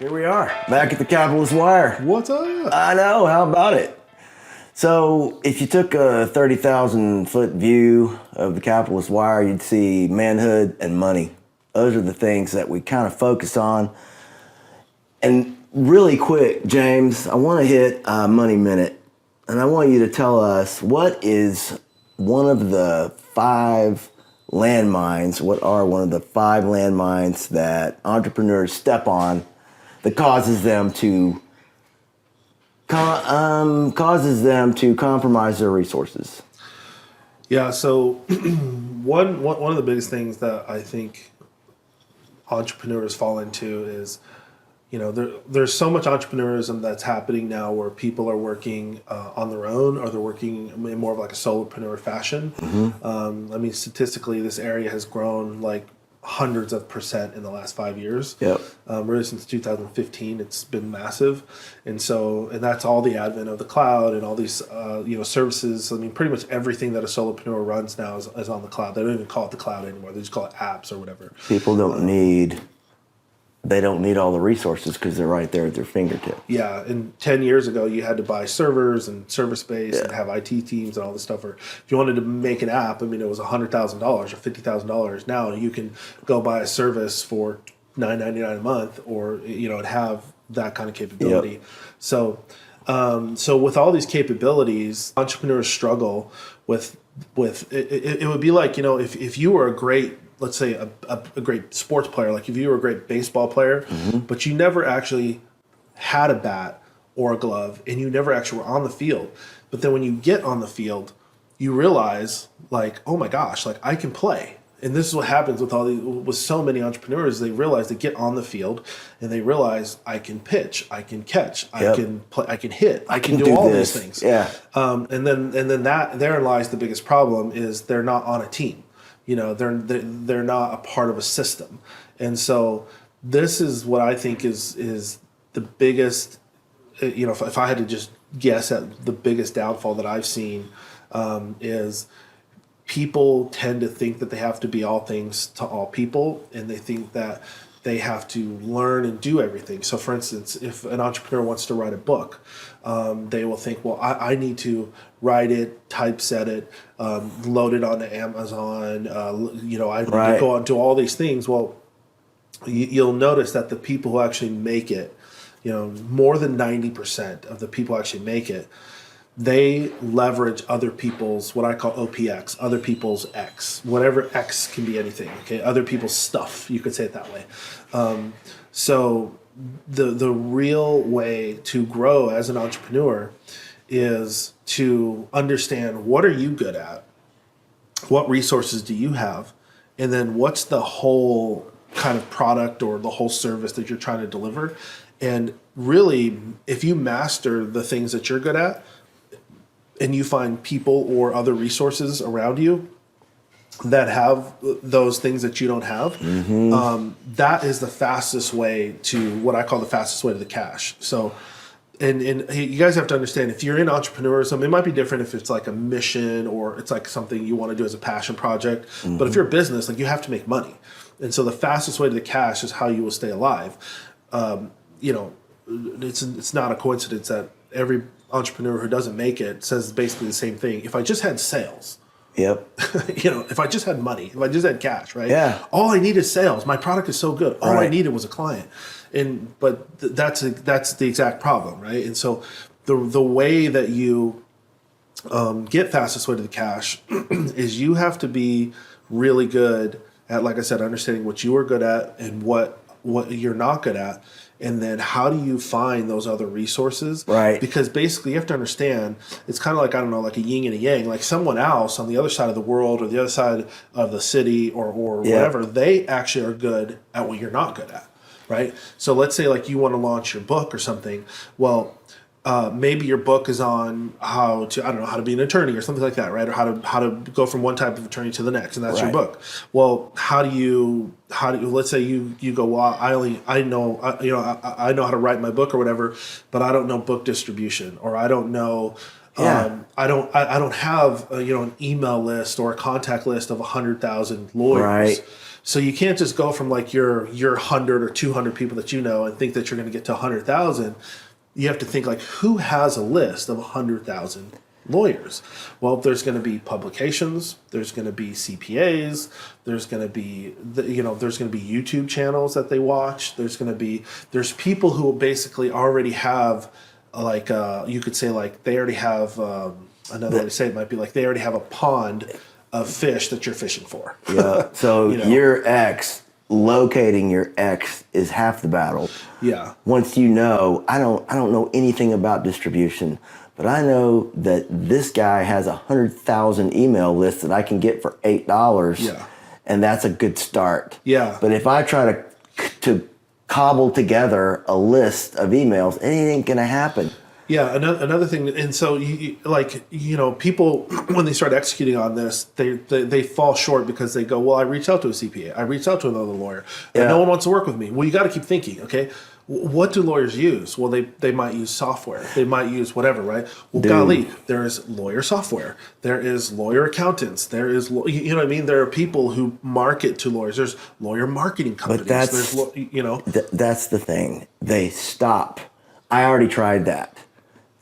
Here we are, back at the Capitalist Wire. What's up? I know, how about it? So, if you took a 30,000-foot view of the Capitalist Wire, you'd see manhood and money. Those are the things that we kind of focus on. And really quick, James, I want to hit Money Minute. And I want you to tell us, what is one of the five landmines, what are one of the five landmines that entrepreneurs step on that causes them to compromise their resources? Yeah, so one of the biggest things that I think entrepreneurs fall into is, there's so much entrepreneurism that's happening now where people are working on their own, or they're working in more of like a solopreneur fashion. Mm-hmm. Statistically, this area has grown like hundreds of percent in the last 5 years. Yep. Really since 2015, it's been massive. And that's all the advent of the cloud and all these, services. Pretty much everything that a solopreneur runs now is on the cloud. They don't even call it the cloud anymore. They just call it apps or whatever. People don't need all the resources because they're right there at their fingertip. Yeah, and 10 years ago, you had to buy servers and server space and have IT teams and all this stuff. Or if you wanted to make an app, it was $100,000 or $50,000. Now you can go buy a service for $9.99 a month, or and have that kind of capability. Yep. So with all these capabilities, entrepreneurs struggle with it would be like, if you were a great, let's say a great sports player, like if you were a great baseball player, mm-hmm. but you never actually had a bat or a glove, and you never actually were on the field. But then when you get on the field, you realize, like, oh my gosh, like I can play. And this is what happens with so many entrepreneurs. They realize they get on the field and they realize, I can pitch, I can catch, Yep. I can play, I can hit, I can do all this. these things. Yeah. And then that therein lies the biggest problem, is they're not on a team. They're not a part of a system. And so this is what I think is the biggest, if I had to just guess at the biggest downfall that I've seen, is people tend to think that they have to be all things to all people, and they think that they have to learn and do everything. So for instance, if an entrepreneur wants to write a book, they will think, well, I need to write it, typeset it, load it onto Amazon, I need to go out and do all these things. Well, you'll notice that the people who actually make it, more than 90% of the people who actually make it, they leverage other people's, what I call OPX, other people's X, whatever X can be anything, okay? Other people's stuff, you could say it that way. So the real way to grow as an entrepreneur is to understand, what are you good at? What resources do you have? And then what's the whole kind of product or the whole service that you're trying to deliver? And really, if you master the things that you're good at, and you find people or other resources around you that have those things that you don't have, mm-hmm. That is the fastest way to, what I call the fastest way to the cash. So, and you guys have to understand, if you're in entrepreneurism, it might be different if it's like a mission or it's like something you want to do as a passion project. Mm-hmm. But if you're a business, like, you have to make money. And so the fastest way to the cash is how you will stay alive. It's not a coincidence that every entrepreneur who doesn't make it says basically the same thing. If I just had sales, yep. If I just had money, if I just had cash, right? Yeah. All I need is sales. My product is so good. All right. I needed was a client. But that's the exact problem, right? And so the way that you get fastest way to the cash is you have to be really good at, like I said, understanding what you are good at and what you're not good at. And then how do you find those other resources? Right. Because basically you have to understand, it's kind of like, I don't know, like a yin and a yang. Like someone else on the other side of the world or the other side of the city or whatever, they actually are good at what you're not good at, right? So let's say like you want to launch your book or something. Well, maybe your book is on how to be an attorney or something like that, right? Or how to go from one type of attorney to the next, and that's right. your book. Well, how do you let's say you go, well, I know how to write my book or whatever, but I don't know book distribution, or I don't know Yeah. I don't have an email list or a contact list of 100,000 lawyers. Right. So you can't just go from like your 100 or 200 people that you know and think that you're going to get to 100,000. You have to think like, who has a list of 100,000 lawyers? Well, there's going to be publications, there's going to be CPAs, there's going to be there's going to be YouTube channels that they watch. There's people who basically already have like you could say like they already have another way to say it might be like they already have a pond of fish that you're fishing for. Yeah. So your ex, locating your ex is half the battle. Yeah. Once you know, I don't know anything about distribution, but I know that this guy has 100,000 email lists that I can get for $8. Yeah. And that's a good start. Yeah. But if I try to cobble together a list of emails, it ain't gonna happen. Yeah, another thing, and so people when they start executing on this, they fall short because they go, well, I reached out to a CPA, I reached out to another lawyer, and no one wants to work with me. Well, you got to keep thinking, okay, what do lawyers use? Well, they might use software, they might use whatever, right? Well, golly, there is lawyer software, there is lawyer accountants, there is you know what I mean. There are people who market to lawyers. There's lawyer marketing companies. But that's that's the thing. They stop. I already tried that.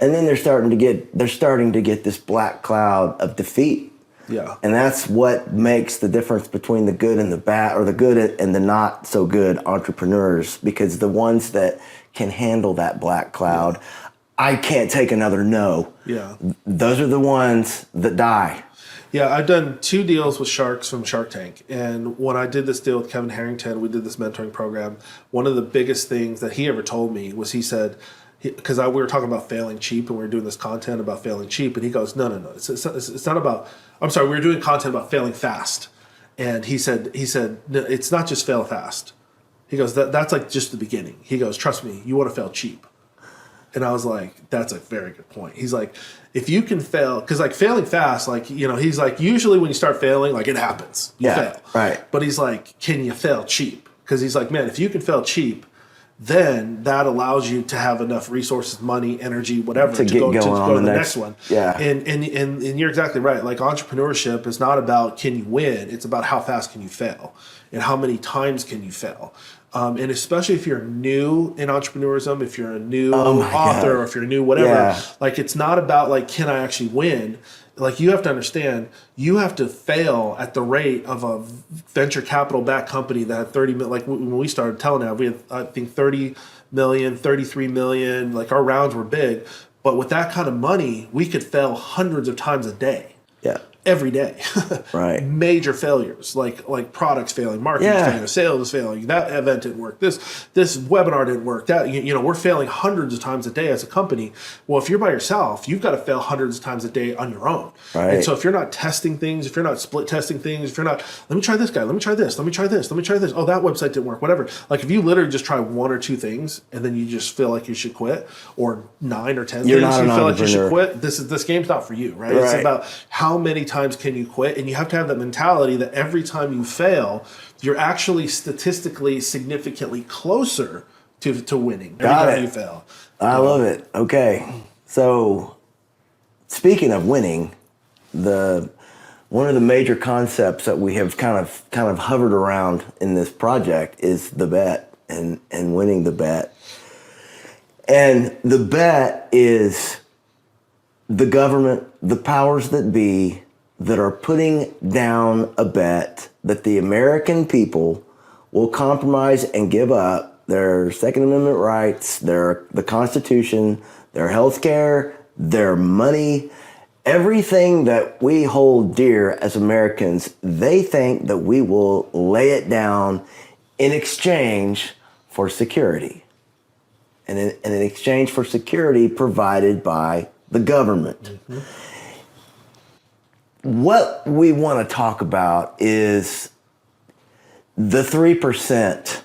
And then they're starting to get this black cloud of defeat. Yeah. And that's what makes the difference between the good and the bad, or the good and the not so good entrepreneurs, because the ones that can handle that black cloud, I can't take another no. Yeah. Those are the ones that die. Yeah, I've done 2 deals with sharks from Shark Tank. And when I did this deal with Kevin Harrington, we did this mentoring program. One of the biggest things that he ever told me was, he said, because we were talking about failing cheap, and we were doing this content about failing cheap, and he goes, no, it's not about, I'm sorry, we were doing content about failing fast, and he said, no, it's not just fail fast. He goes, that's like just the beginning. He goes, trust me, you want to fail cheap. And I was like, that's a very good point. He's like, if you can fail, because like failing fast, like, he's like, usually when you start failing, like it happens, you fail. Right. But he's like, can you fail cheap? Because he's like, man, if you can fail cheap, then that allows you to have enough resources, money, energy, whatever, to go to the next one. Yeah. And you're exactly right. Like, entrepreneurship is not about can you win, it's about how fast can you fail and how many times can you fail. And especially if you're new in entrepreneurism, if you're a new author, or if you're new whatever, like, it's not about like, can I actually win? Like, you have to understand, you have to fail at the rate of a venture capital backed company that had 30 million. Like, when we started Telenav, we had, I think, 30 million, 33 million. Like, our rounds were big. But with that kind of money, we could fail hundreds of times a day. Yeah. Every day. Right. Major failures, like products failing, marketing failing, sales failing, that event didn't work, this webinar didn't work, that we're failing hundreds of times a day as a company. Well, if you're by yourself, you've got to fail hundreds of times a day on your own. Right. And so if you're not testing things, if you're not split testing things, if you're not, let me try this guy, let me try this, let me try this, let me try this, oh, that website didn't work, whatever. Like, if you literally just try 1 or 2 things and then you just feel like you should quit, or 9 or 10 you're things not you feel like you should entrepreneur. quit, this game's not for you, right? It's about how many times can you quit. And you have to have that mentality that every time you fail, you're actually statistically significantly closer to winning. Every time you fail. I love it. Okay. So, speaking of winning, one of the major concepts that we have kind of hovered around in this project is the bet and winning the bet. And the bet is the government, the powers that be, that are putting down a bet that the American people will compromise and give up their Second Amendment rights, the Constitution, their health care, their money, everything that we hold dear as Americans. They think that we will lay it down in exchange for security. And in exchange for security provided by the government. Mm-hmm. What we want to talk about is the 3%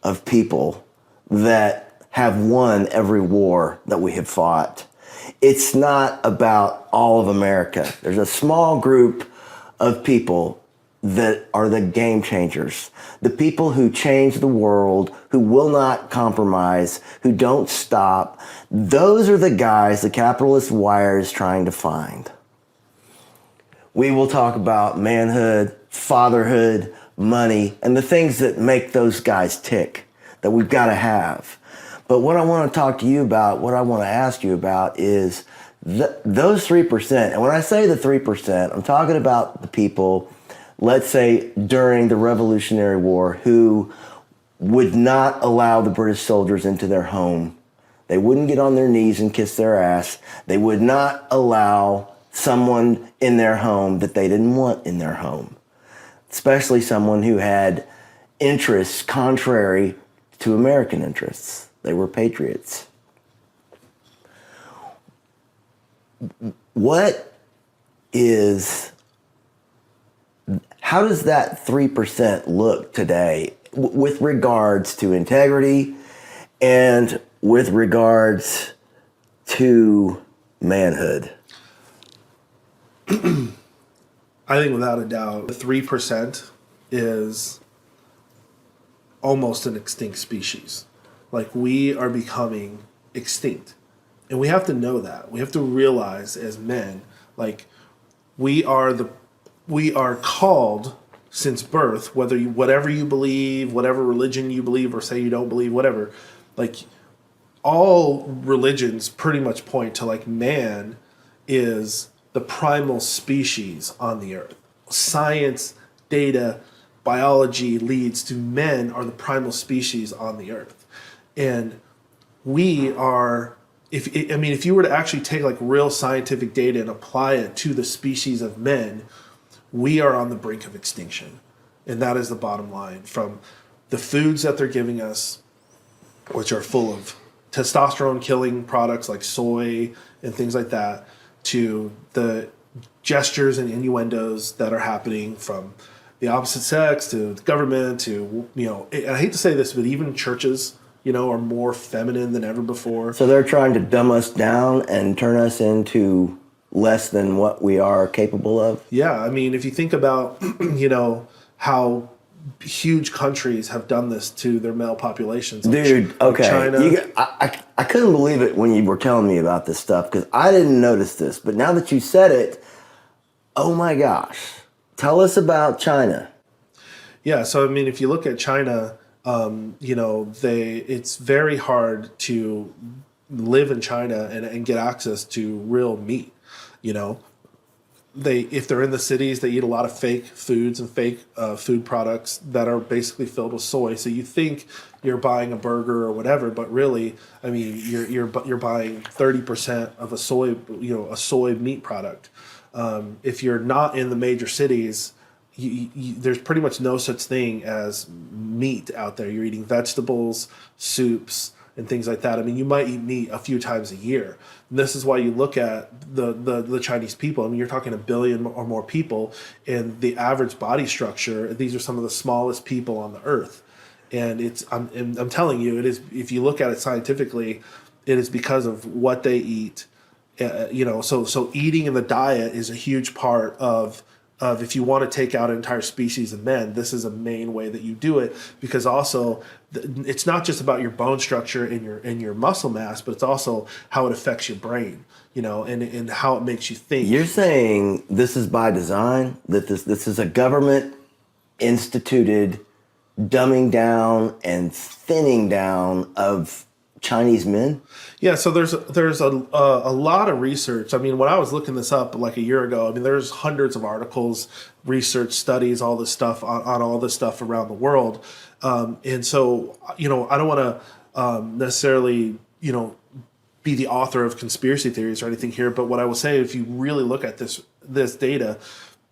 of people that have won every war that we have fought. It's not about all of America. There's a small group of people that are the game changers, the people who change the world, who will not compromise, who don't stop. Those are the guys the Capitalist Wire is trying to find. We will talk about manhood, fatherhood, money, and the things that make those guys tick that we've got to have. But what I want to talk to you about, what I want to ask you about is those 3%. And when I say the 3%, I'm talking about the people, let's say during the Revolutionary War, who would not allow the British soldiers into their home. They wouldn't get on their knees and kiss their ass. They would not allow someone in their home that they didn't want in their home, especially someone who had interests contrary to American interests. They were patriots. How does that 3% look today with regards to integrity and with regards to manhood? I think without a doubt, 3% is almost an extinct species. Like, we are becoming extinct. And we have to know that. We have to realize as men, like, we are called since birth, whatever you believe, whatever religion you believe or say you don't believe, whatever, like, all religions pretty much point to, like, man is the primal species on the earth. Science, data, biology leads to men are the primal species on the earth. And we are, if you were to actually take like real scientific data and apply it to the species of men, we are on the brink of extinction. And that is the bottom line. From the foods that they're giving us, which are full of testosterone killing products like soy and things like that, to the gestures and innuendos that are happening from the opposite sex to the government to, and I hate to say this, but even churches, are more feminine than ever before. So they're trying to dumb us down and turn us into less than what we are capable of? Yeah, I mean, if you think about, how huge countries have done this to their male populations. Dude, okay. China. I couldn't believe it when you were telling me about this stuff because I didn't notice this. But now that you said it, oh my gosh. Tell us about China. Yeah, so I mean, if you look at China, it's very hard to live in China and get access to real meat. If they're in the cities, they eat a lot of fake foods and fake food products that are basically filled with soy. So you think you're buying a burger or whatever, but really, I mean, you're buying 30% of a soy meat product. If you're not in the major cities, there's pretty much no such thing as meat out there. You're eating vegetables, soups, and things like that. I mean, you might eat meat a few times a year. And this is why you look at the Chinese people. I mean, you're talking 1 billion or more people, and the average body structure, these are some of the smallest people on the earth. And I'm telling you, it is, if you look at it scientifically, it is because of what they eat. So eating in the diet is a huge part of if you want to take out an entire species of men, this is a main way that you do it, because also it's not just about your bone structure and your muscle mass, but it's also how it affects your brain, and how it makes you think. You're saying this is by design, that this is a government instituted dumbing down and thinning down of Chinese men? Yeah, so there's a lot of research. I mean, when I was looking this up like a year ago, I mean, there's hundreds of articles, research, studies, all this stuff on all this stuff around the world. And so, I don't want to necessarily, be the author of conspiracy theories or anything here. But what I will say, if you really look at this data,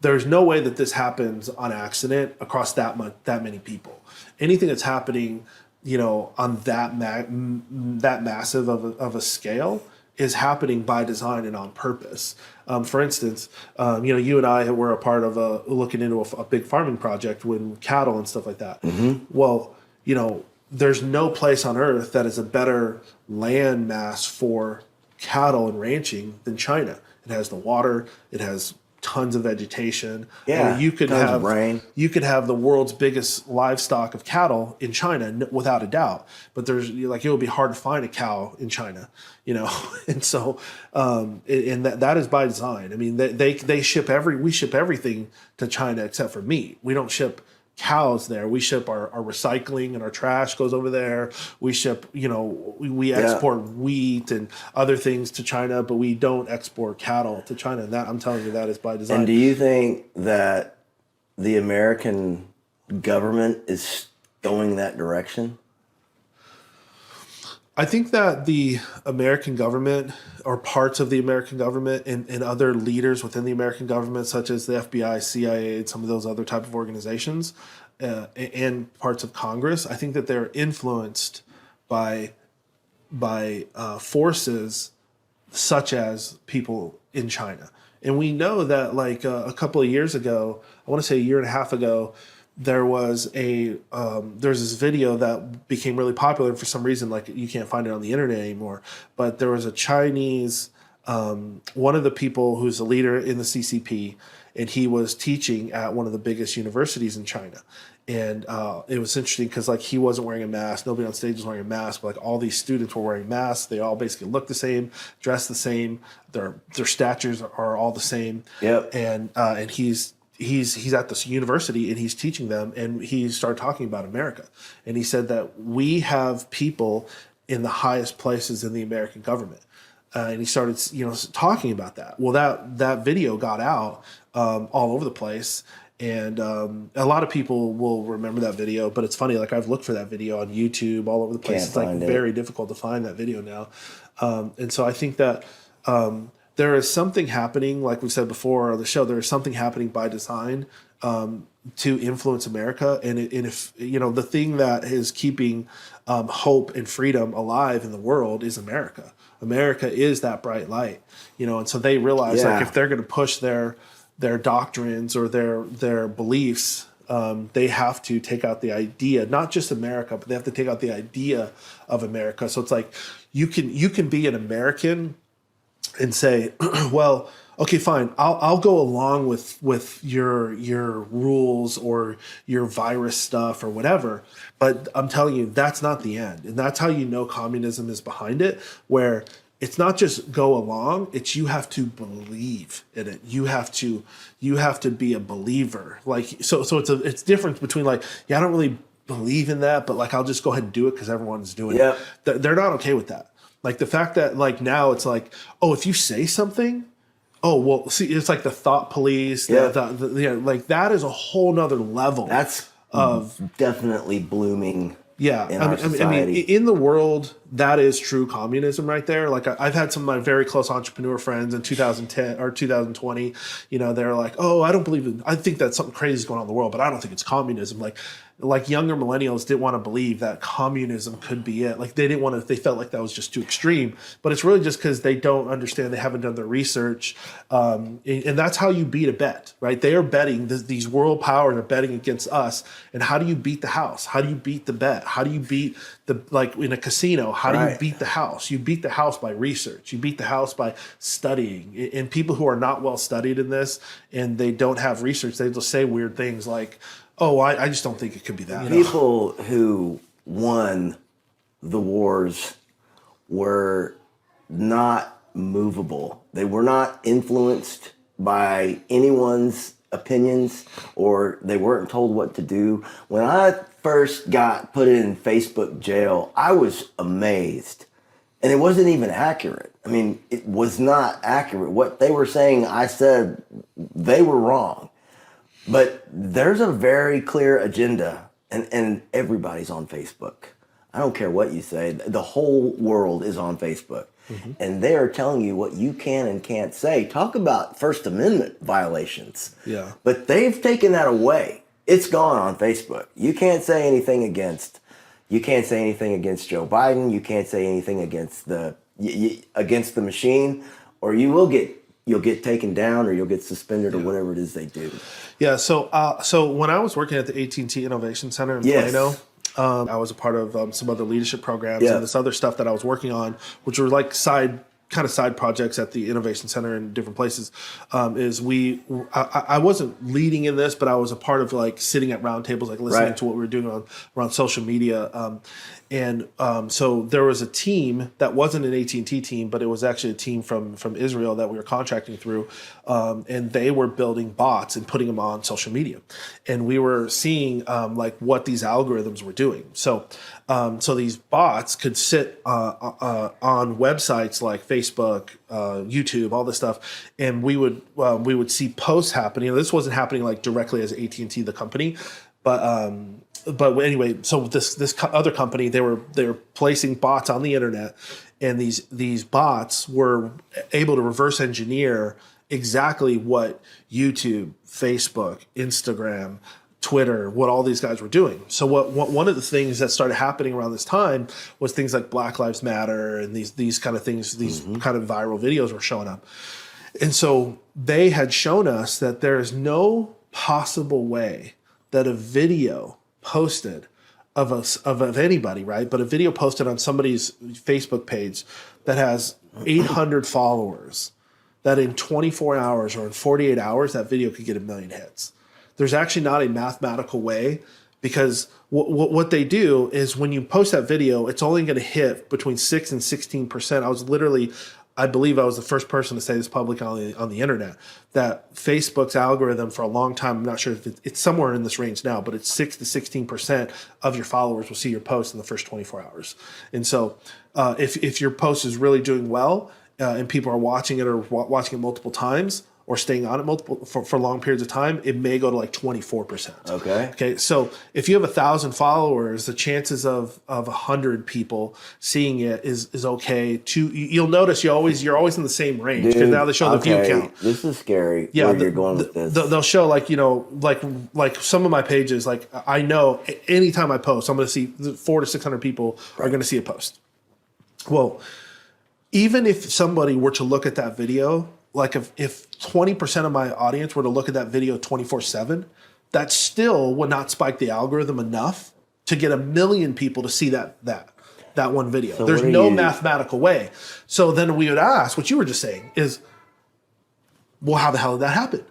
there's no way that this happens on accident across that many people. Anything that's happening, on that massive of a scale is happening by design and on purpose. For instance, you and I were a part of looking into a big farming project with cattle and stuff like that. Mm-hmm. Well, there's no place on earth that is a better land mass for cattle and ranching than China. It has the water, it has tons of vegetation. Yeah, you could tons have of rain. You could have the world's biggest livestock of cattle in China without a doubt. But there's like it would be hard to find a cow in China, and so and that is by design. I mean, they ship we ship everything to China except for meat. We don't ship cows there. We ship our recycling and our trash goes over there. We ship, we export wheat and other things to China, but we don't export cattle to China. And that, I'm telling you, that is by design. And do you think that the American government is going that direction? I think that the American government or parts of the American government and other leaders within the American government, such as the FBI, CIA, and some of those other type of organizations and parts of Congress, I think that they're influenced by forces such as people in China. And we know that like a couple of years ago, I want to say a year and a half ago, there was there's this video that became really popular for some reason. Like you can't find it on the internet anymore. But there was a Chinese, one of the people who's a leader in the CCP, and he was teaching at one of the biggest universities in China. And it was interesting because like he wasn't wearing a mask. Nobody on stage was wearing a mask. But like all these students were wearing masks. They all basically look the same, dress the same. Their statures are all the same. Yep. And he's at this university and he's teaching them, and he started talking about America. And he said that we have people in the highest places in the American government. And he started, talking about that. Well, that video got out all over the place. And a lot of people will remember that video, but it's funny. Like I've looked for that video on YouTube all over the place. It's like very difficult to find that video now. And so I think that there is something happening, like we said before on the show, there is something happening by design to influence America. And if, the thing that is keeping hope and freedom alive in the world is America. America is that bright light, and so they realize like if they're going to push their doctrines or their beliefs, they have to take out the idea, not just America, but they have to take out the idea of America. So it's like you can be an American and say, well, okay, fine, I'll go along with your rules or your virus stuff or whatever, but I'm telling you that's not the end, and that's how communism is behind it, where it's not just go along, it's you have to believe in it. You have to be a believer. Like so it's different between like, I don't really believe in that, but like I'll just go ahead and do it because everyone's doing it. They're not okay with that. Like the fact that like now it's like, oh, if you say something, oh well, see, it's like the thought police. Like that is a whole nother level. That's definitely blooming. Yeah, in our society. in the world, that is true communism right there. Like I've had some of my very close entrepreneur friends in 2010 or 2020. They're like, "Oh, I don't believe in. I think that something crazy is going on in the world, but I don't think it's communism." Like younger millennials didn't want to believe that communism could be it. Like they didn't want to. They felt like that was just too extreme. But it's really just because they don't understand. They haven't done their research, and that's how you beat a bet, right? They are betting. These world powers are betting against us. And how do you beat the house? How do you beat the bet? How do you beat like in a casino? How do you beat the house? You beat the house by research. You beat the house by studying. And people who are not well studied in this and they don't have research, they just say weird things like, oh, I just don't think it could be that. People who won the wars were not movable. They were not influenced by anyone's opinions, or they weren't told what to do. When I first got put in Facebook jail, I was amazed. And it wasn't even accurate. I mean, it was not accurate. What they were saying, I said, they were wrong. But there's a very clear agenda, and everybody's on Facebook. I don't care what you say. The whole world is on Facebook. Mm-hmm. And they are telling you what you can and can't say. Talk about First Amendment violations. Yeah. But they've taken that away. It's gone on Facebook. You can't say anything against Joe Biden. You can't say anything against the machine, or you'll get taken down, or you'll get suspended, or whatever it is they do. Yeah. So when I was working at the AT&T Innovation Center in Plano, I was a part of some other leadership programs and this other stuff that I was working on, which were like side kind of side projects at the Innovation Center in different places, I wasn't leading in this, but I was a part of like sitting at round tables, like listening to what we were doing around social media. So there was a team that wasn't an AT&T team, but it was actually a team from Israel that we were contracting through. And they were building bots and putting them on social media. And we were seeing like what these algorithms were doing. So these bots could sit on websites like Facebook, YouTube, all this stuff, and we would see posts happening. This wasn't happening like directly as AT&T, the company, but anyway, so this other company, they were placing bots on the internet, and these bots were able to reverse engineer exactly what YouTube, Facebook, Instagram, Twitter, what all these guys were doing. So what one of the things that started happening around this time was things like Black Lives Matter and these kind of things, these kind of viral videos were showing up. And so they had shown us that there is no possible way that a video posted of anybody, right? But a video posted on somebody's Facebook page that has 800 followers, that in 24 hours or in 48 hours, that video could get 1 million hits. There's actually not a mathematical way, because what they do is when you post that video, it's only going to hit between 6 and 16%. I believe I was the first person to say this publicly on the internet, that Facebook's algorithm for a long time, I'm not sure if it's somewhere in this range now, but it's 6 to 16% of your followers will see your post in the first 24 hours. And so if your post is really doing well and people are watching it or watching it multiple times, or staying on it for long periods of time, it may go to like 24%. Okay. So if you have 1,000 followers, the chances of 100 people seeing it is okay. You'll notice you're always in the same range, because now they show the view count. This is scary. Yeah, where you're going with this. They'll show like some of my pages. Like I know anytime I post, I'm going to see 400 to 600 people are going to see a post. Well, even if somebody were to look at that video, like if 20% of my audience were to look at that video 24/7, that still would not spike the algorithm enough to get 1 million people to see that one video. So there's no mathematical way. So then we would ask, what you were just saying is, well, how the hell did that happen?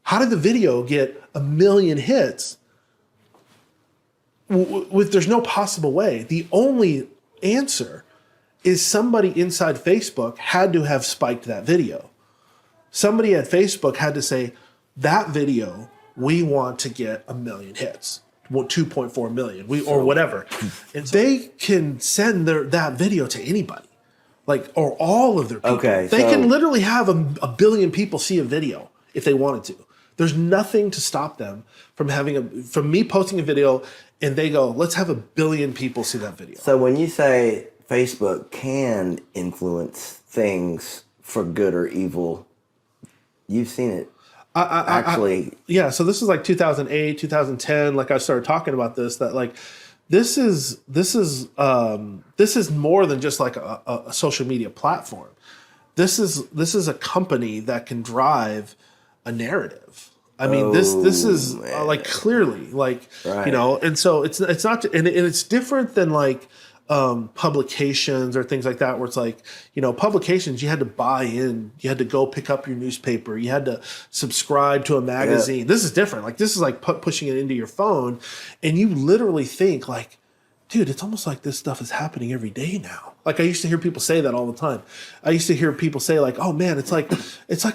How did the video get 1 million hits? There's no possible way. The only answer is somebody inside Facebook had to have spiked that video. Somebody at Facebook had to say, that video, we want to get 1 million hits, 2.4 million, or whatever. And they can send that video to anybody, or all of their people. They can literally have a billion people see a video if they wanted to. There's nothing to stop them from me posting a video and they go, let's have 1 billion people see that video. So when you say Facebook can influence things for good or evil, you've seen it actually. Yeah. So this is like 2008, 2010. Like I started talking about this, that like this is more than just like a social media platform. This is a company that can drive a narrative. I mean, this is like clearly like, and so it's not, and it's different than like publications or things like that, where it's like, publications, you had to buy in, you had to go pick up your newspaper, you had to subscribe to a magazine. This is different. Like this is like pushing it into your phone, and you literally think like, dude, it's almost like this stuff is happening every day now. Like I used to hear people say that all the time. I used to hear people say like, oh man, it's like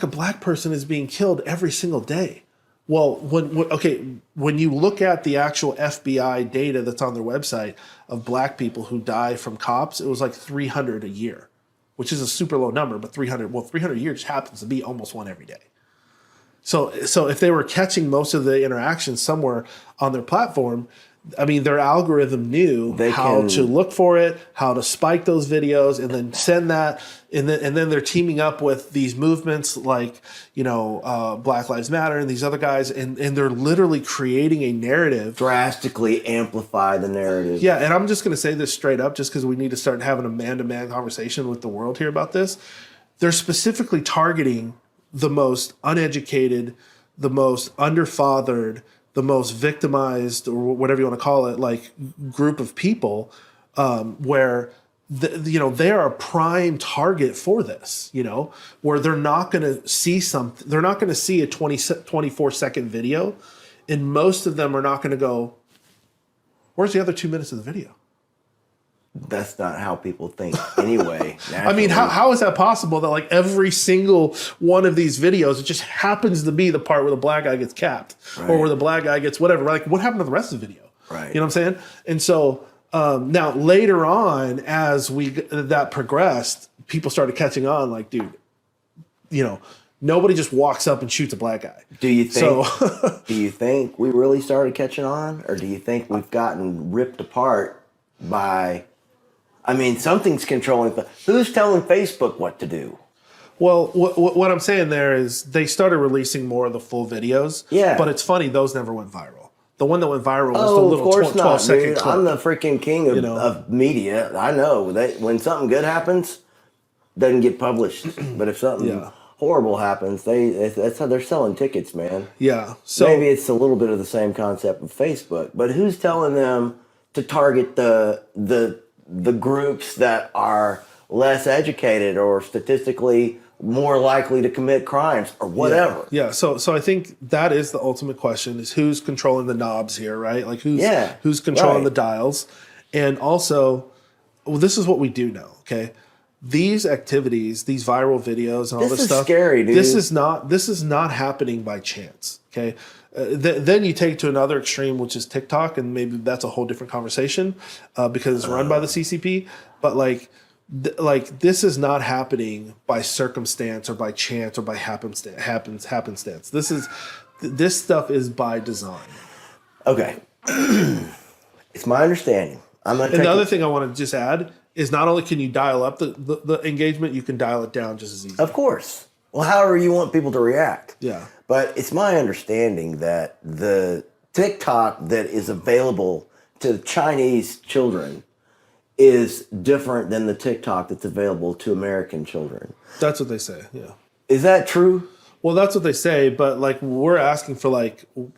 a black person is being killed every single day. Well, when you look at the actual FBI data that's on their website of black people who die from cops, it was like 300 a year, which is a super low number, but 300 a year just happens to be almost one every day. So if they were catching most of the interactions somewhere on their platform, I mean, their algorithm knew how to look for it, how to spike those videos, and then send that. And then they're teaming up with these movements like, Black Lives Matter and these other guys, and they're literally creating a narrative. Drastically amplify the narrative. Yeah, and I'm just going to say this straight up, just because we need to start having a man-to-man conversation with the world here about this. They're specifically targeting the most uneducated, the most underfathered, the most victimized, or whatever you want to call it, like group of people, where they are a prime target for this, where they're not going to see something. They're not going to see a 24-second video. And most of them are not going to go, where's the other 2 minutes of the video? That's not how people think anyway. I mean, how is that possible that like every single one of these videos, it just happens to be the part where the black guy gets capped or where the black guy gets whatever. Like, what happened to the rest of the video? Right. You know what I'm saying? And so now later on, as that progressed, people started catching on like, dude, nobody just walks up and shoots a black guy. Do you think we really started catching on, or do you think we've gotten ripped apart by, something's controlling, who's telling Facebook what to do? Well, what I'm saying there is they started releasing more of the full videos. Yeah. But it's funny, those never went viral. The one that went viral was the little 12-second clip. I'm the freaking king of media. I know that when something good happens, it doesn't get published. But if something horrible happens, that's how they're selling tickets, man. Yeah. So maybe it's a little bit of the same concept with Facebook. But who's telling them to target the groups that are less educated or statistically more likely to commit crimes or whatever? Yeah. So I think that is the ultimate question: is who's controlling the knobs here, right? Like who's controlling the dials, and also, this is what we do know. Okay, these activities, these viral videos, and all this stuff. This is scary, dude. This is not happening by chance. Okay. Then you take it to another extreme, which is TikTok, and maybe that's a whole different conversation because it's run by the CCP. But like this is not happening by circumstance or by chance or by happenstance. This stuff is by design. Okay, it's my understanding. And the other thing I want to just add is not only can you dial up the engagement, you can dial it down just as easy. Of course. Well, however you want people to react. Yeah. But it's my understanding that the TikTok that is available to Chinese children is different than the TikTok that's available to American children. That's what they say, yeah. Is that true? Well, that's what they say, but like we're asking for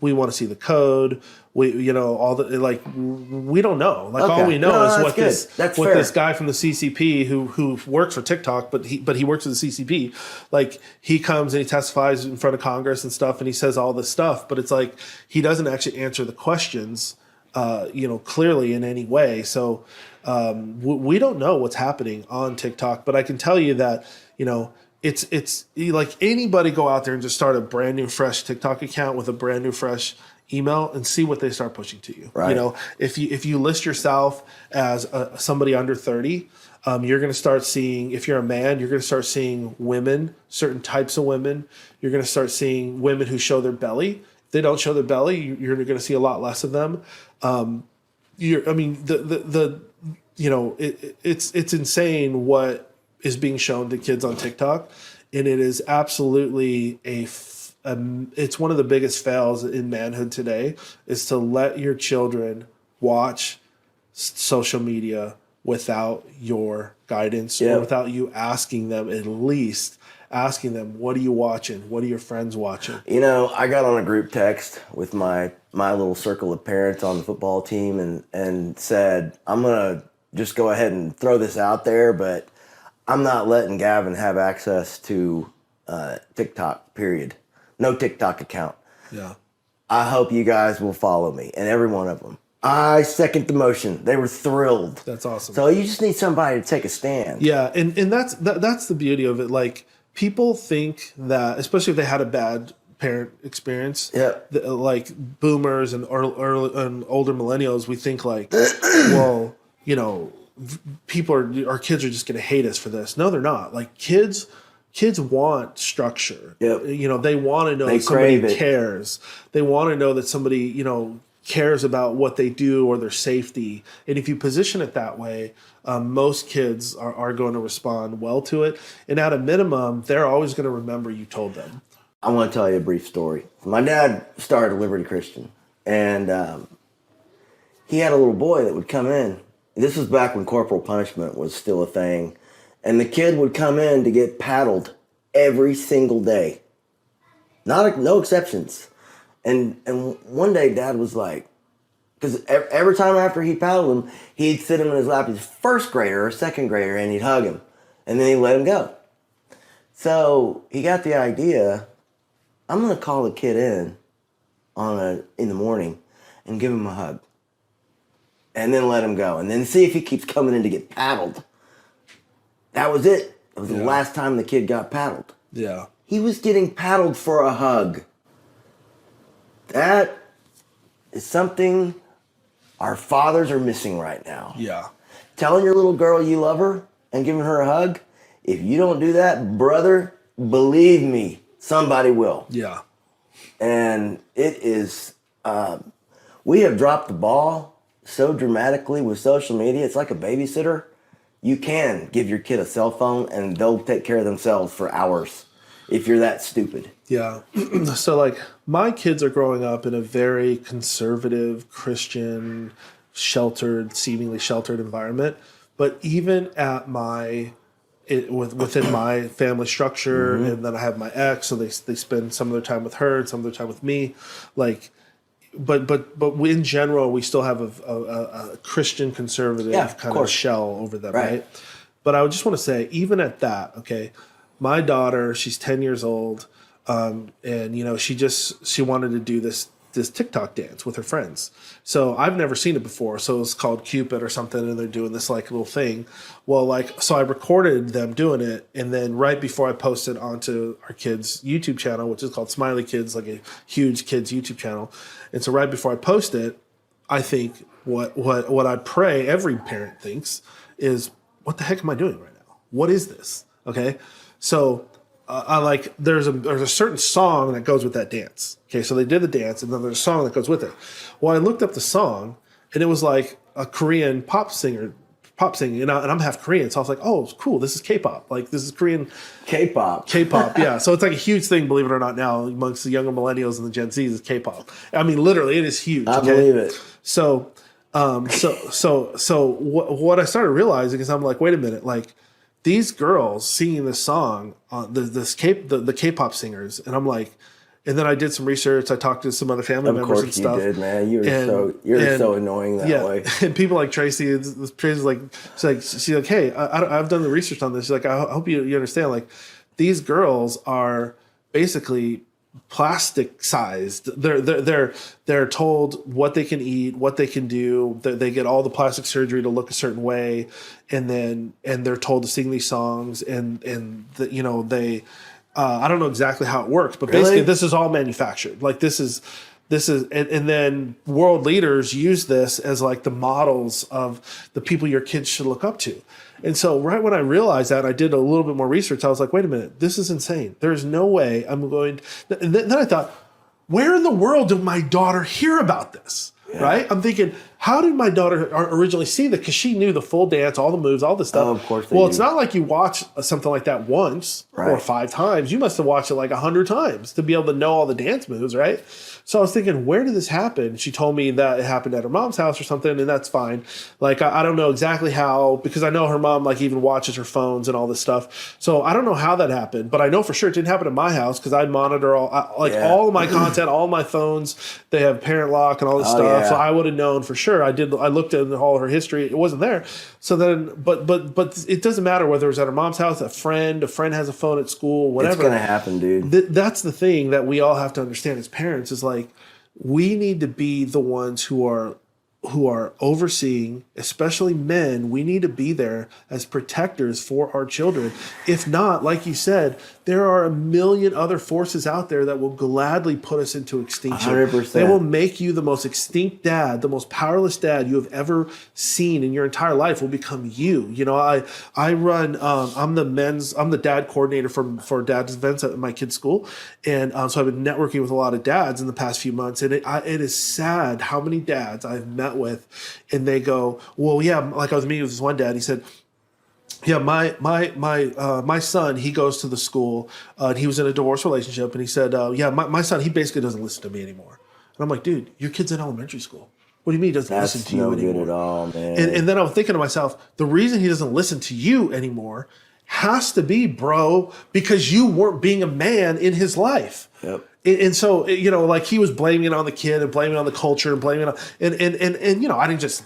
we want to see the code. We all the we don't know. Like all we know is what this guy from the CCP who works for TikTok, but he works for the CCP. Like he comes and he testifies in front of Congress and stuff, and he says all this stuff, but it's like he doesn't actually answer the questions, clearly in any way. So we don't know what's happening on TikTok, but I can tell you that it's like anybody go out there and just start a brand new fresh TikTok account with a brand new fresh email and see what they start pushing to you. Right. If you list yourself as somebody under 30, you're going to start seeing, if you're a man, you're going to start seeing women, certain types of women. You're going to start seeing women who show their belly. If they don't show their belly, you're going to see a lot less of them. It's insane what is being shown to kids on TikTok, and it is absolutely it's one of the biggest fails in manhood today is to let your children watch social media without your guidance or without you asking them, at least asking them, what are you watching? What are your friends watching? I got on a group text with my little circle of parents on the football team and said, I'm going to just go ahead and throw this out there, but I'm not letting Gavin have access to TikTok, period. No TikTok account. Yeah. I hope you guys will follow me, and every one of them. I second the motion. They were thrilled. That's awesome. So you just need somebody to take a stand. Yeah, and that's the beauty of it. Like, people think that, especially if they had a bad parent experience, like boomers and early and older millennials, we think like, well, our kids are just going to hate us for this. No, they're not. Like kids want structure. Yep. They want to know that somebody cares. They want to know that somebody, cares about what they do or their safety. And if you position it that way, most kids are going to respond well to it. And at a minimum, they're always going to remember you told them. I want to tell you a brief story. My dad started Liberty Christian, and he had a little boy that would come in. This was back when corporal punishment was still a thing. And the kid would come in to get paddled every single day. No exceptions. And one day Dad was like, Because every time after he paddled him, he'd sit him in his lap, his first grader or second grader, and he'd hug him. And then he'd let him go. So he got the idea, I'm going to call the kid in the morning and give him a hug. And then let him go. And then see if he keeps coming in to get paddled. That was it. It was the last time the kid got paddled. Yeah. He was getting paddled for a hug. That is something our fathers are missing right now. Yeah. Telling your little girl you love her and giving her a hug, if you don't do that, brother, believe me, somebody will. Yeah. And it is, we have dropped the ball so dramatically with social media. It's like a babysitter. You can give your kid a cell phone and they'll take care of themselves for hours if you're that stupid. Yeah. So like my kids are growing up in a very conservative, Christian, seemingly sheltered environment. But even at within my family structure, and then I have my ex, so they spend some of their time with her and some of their time with me. Like, but in general, we still have a Christian conservative kind of shell over them, right? But I would just want to say, even at that, okay, my daughter, she's 10 years old, and she wanted to do this TikTok dance with her friends. So I've never seen it before. So it's called Cupid or something, and they're doing this like little thing. Well, so I recorded them doing it, and then right before I posted onto our kids' YouTube channel, which is called Smiley Kids, like a huge kids YouTube channel. And so right before I post it, I think what I pray every parent thinks is, what the heck am I doing right now? What is this? Okay, so. There's a certain song that goes with that dance. Okay, so they did the dance, and then there's a song that goes with it. Well, I looked up the song, and it was like a Korean pop singing, and I'm half Korean, so I was like, oh, cool, this is K-pop. Like, this is Korean. K-pop, yeah. So it's like a huge thing, believe it or not, now amongst the younger millennials and the Gen Zs is K-pop. I mean, literally, it is huge. I believe it. So what I started realizing is I'm like, wait a minute, like, these girls singing this song, the K-pop singers, and I'm like, and then I did some research. I talked to some other family members and stuff. Of course you did, man. You're so annoying that way. And people like Tracy, Tracy's like, she's like, hey, I've done the research on this. She's like, I hope you understand. Like, these girls are basically plastic sized. They're told what they can eat, what they can do. They get all the plastic surgery to look a certain way, and they're told to sing these songs, and they I don't know exactly how it works, but basically this is all manufactured. Like this is and then world leaders use this as like the models of the people your kids should look up to. And so right when I realized that, I did a little bit more research. I was like, wait a minute, this is insane. There's no way I'm going to... And then I thought, where in the world did my daughter hear about this? Yeah. Right? I'm thinking, how did my daughter originally see that? Because she knew the full dance, all the moves, all this stuff. Oh, of course. It's not like you watch something like that once or 5 times. You must have watched it like 100 times to be able to know all the dance moves, right? So I was thinking, where did this happen? She told me that it happened at her mom's house or something, and that's fine. Like, I don't know exactly how, because I know her mom like even watches her phones and all this stuff. So I don't know how that happened, but I know for sure it didn't happen at my house because I monitor all of my content, all my phones. They have parent lock and all this stuff. Yeah. So I would have known for sure. I looked at all her history. It wasn't there. So then, but it doesn't matter whether it was at her mom's house, a friend has a phone at school, whatever. It's gonna happen, dude. That's the thing that we all have to understand as parents is like, we need to be the ones who are overseeing, especially men. We need to be there as protectors for our children. If not, like you said, there are a million other forces out there that will gladly put us into extinction. 100%. They will make you the most extinct dad, the most powerless dad you have ever seen in your entire life will become you. You know, I run, I'm the dad coordinator for dad's events at my kid's school. And so I've been networking with a lot of dads in the past few months. And it is sad how many dads I've met with, and they go, well, yeah, like I was meeting with this one dad, he said, yeah, my son, he goes to the school, and he was in a divorce relationship, and he said, my son, he basically doesn't listen to me anymore. And I'm like, dude, your kid's in elementary school. What do you mean he doesn't listen to you anymore? That's no good at all, man. And then I was thinking to myself, the reason he doesn't listen to you anymore has to be, bro, because you weren't being a man in his life. Yep. And so, like he was blaming it on the kid and blaming it on the culture and blaming it on, and I didn't just,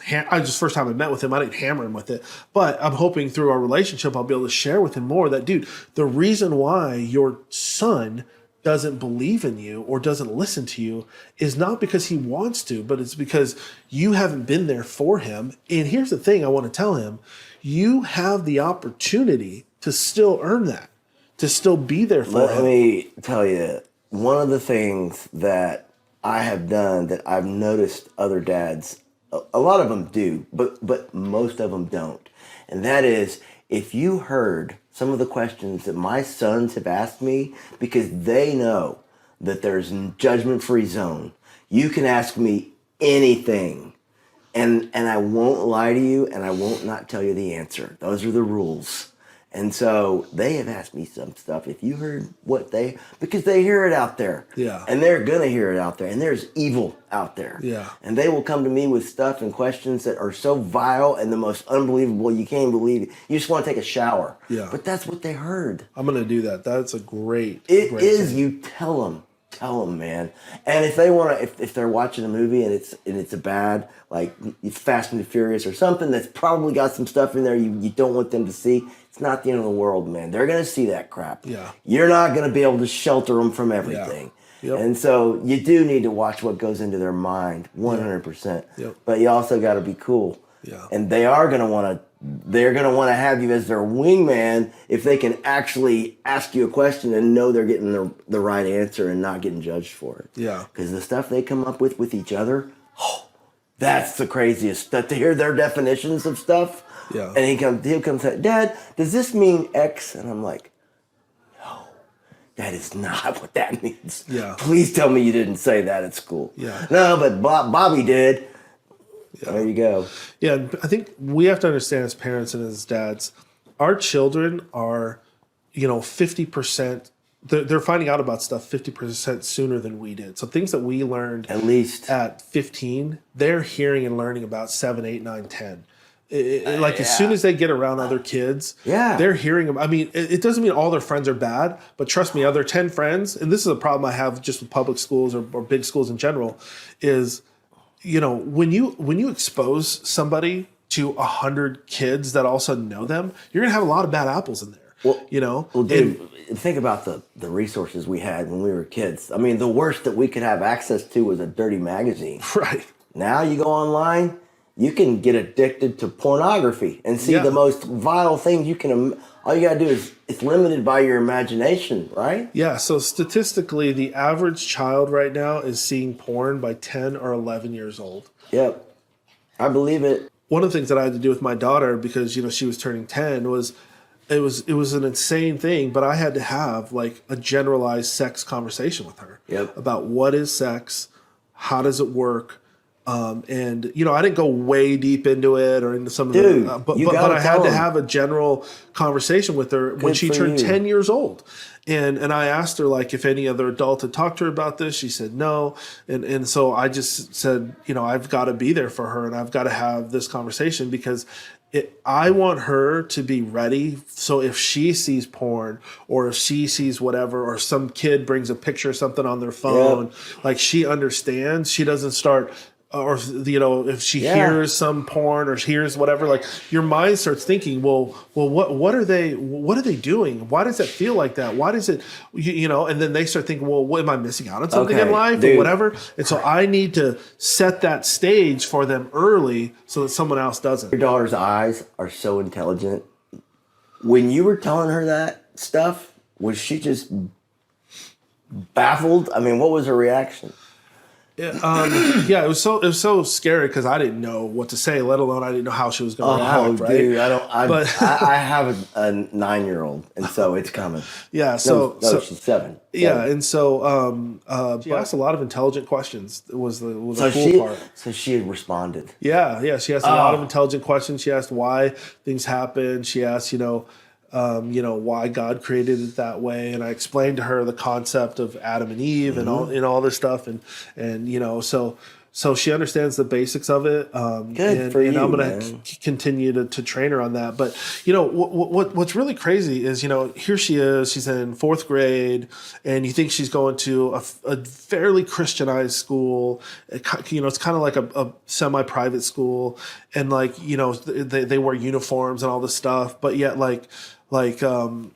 first time I met with him, I didn't hammer him with it. But I'm hoping through our relationship, I'll be able to share with him more that, dude, the reason why your son doesn't believe in you or doesn't listen to you is not because he wants to, but it's because you haven't been there for him. And here's the thing I want to tell him. You have the opportunity to still earn that, to still be there for him. Let me tell you, one of the things that I have done that I've noticed other dads, a lot of them do, but most of them don't. And that is, if you heard some of the questions that my sons have asked me, because they know that there's judgment-free zone, you can ask me anything. And I won't lie to you, and I won't not tell you the answer. Those are the rules. And so they have asked me some stuff. If you heard because they hear it out there. Yeah. And they're going to hear it out there. And there's evil out there. Yeah. And they will come to me with stuff and questions that are so vile and the most unbelievable. You can't believe it. You just want to take a shower. Yeah. But that's what they heard. I'm going to do that. That's a great It great is. thing. You tell them, man. And if they want to, if they're watching a movie and it's a bad, like Fast and the Furious or something that's probably got some stuff in there you don't want them to see, it's not the end of the world, man. They're going to see that crap. Yeah. You're not going to be able to shelter them from everything. Yeah. Yep. And so you do need to watch what goes into their mind, 100%. Yep. But you also got to be cool. Yeah. And they're going to want to have you as their wingman if they can actually ask you a question and know they're getting the right answer and not getting judged for it. Yeah. Because the stuff they come up with each other, that's the craziest. To hear their definitions of stuff. Yeah. And he'll come say, Dad, does this mean X? And I'm like, no, that is not what that means. Yeah. Please tell me you didn't say that at school. Yeah. No, but Bobby did. Yeah. There you go. Yeah, I think we have to understand as parents and as dads, our children are, 50%. They're finding out about stuff 50% sooner than we did. So things that we learned At least at 15, they're hearing and learning about 7, 8, 9, 10. As soon as they get around other kids, they're hearing them. I mean, it doesn't mean all their friends are bad, but trust me, other 10 friends, and this is a problem I have just with public schools or big schools in general, is, when you expose somebody to 100 kids that all of a sudden know them, you're gonna have a lot of bad apples in there. Well, dude, think about the resources we had when we were kids. I mean, the worst that we could have access to was a dirty magazine. Right. Now you go online, you can get addicted to pornography and see the most vile things you can. All you gotta do is, it's limited by your imagination, right? Yeah. So statistically, the average child right now is seeing porn by 10 or 11 years old. Yep, I believe it. One of the things that I had to do with my daughter, because she was turning 10, was it was an insane thing, but I had to have like a generalized sex conversation with her about what is sex, how does it work. And I didn't go way deep into it or into some of the, but I had to have a general conversation with her when she turned 10 years old. And I asked her, like, if any other adult had talked to her about this. She said no. And so I just said, I've got to be there for her and I've got to have this conversation because I want her to be ready. So if she sees porn or if she sees whatever, or some kid brings a picture of something on their phone, like she understands, she doesn't start, or if she hears some porn or hears whatever, like your mind starts thinking, well, what are they doing? Why does it feel like that? Why does it, and then they start thinking, well, what, am I missing out on something in life or whatever? And so I need to set that stage for them early so that someone else doesn't. Your daughter's eyes are so intelligent. When you were telling her that stuff, was she just baffled? I mean, what was her reaction? It was so scary because I didn't know what to say, let alone I didn't know how she was going to react. Right? Dude, I have a 9-year-old, and so it's coming. Yeah, so she's 7. Yeah, and so she asked a lot of intelligent questions. Was the cool part. So she had responded. Yeah, she asked a lot of intelligent questions. She asked why things happen. She asked, why God created it that way, and I explained to her the concept of Adam and Eve and all this stuff, and so So she understands the basics of it. Good for and you, I'm going man. to continue to train her on that. But, what's really crazy is, here she is, she's in fourth grade, and you think she's going to a fairly Christianized school. It's kind of like a semi-private school. And they wear uniforms and all this stuff. But yet one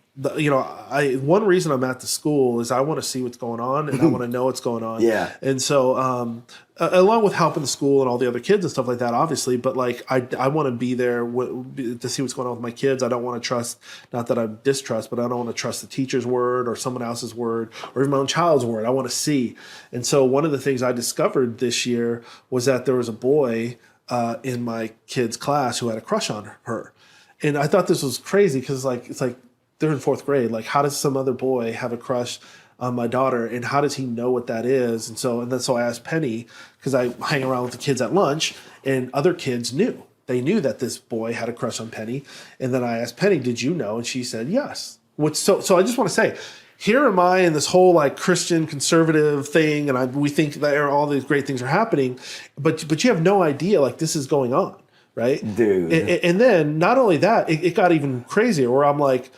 reason I'm at the school is I want to see what's going on and I want to know what's going on. Yeah. And so, along with helping the school and all the other kids and stuff like that, obviously, but I want to be there to see what's going on with my kids. I don't want to trust, not that I distrust, but I don't want to trust the teacher's word or someone else's word or even my own child's word. I want to see. And so one of the things I discovered this year was that there was a boy in my kid's class who had a crush on her. And I thought this was crazy because it's like they're in fourth grade. Like, how does some other boy have a crush on my daughter, and how does he know what that is? And so I asked Penny, because I hang around with the kids at lunch, and other kids knew. They knew that this boy had a crush on Penny. And then I asked Penny, "Did you know?" And she said yes. So I just want to say, here am I in this whole Christian conservative thing, and we think that all these great things are happening, but you have no idea this is going on, right, dude? And then not only that, it got even crazier where I'm like.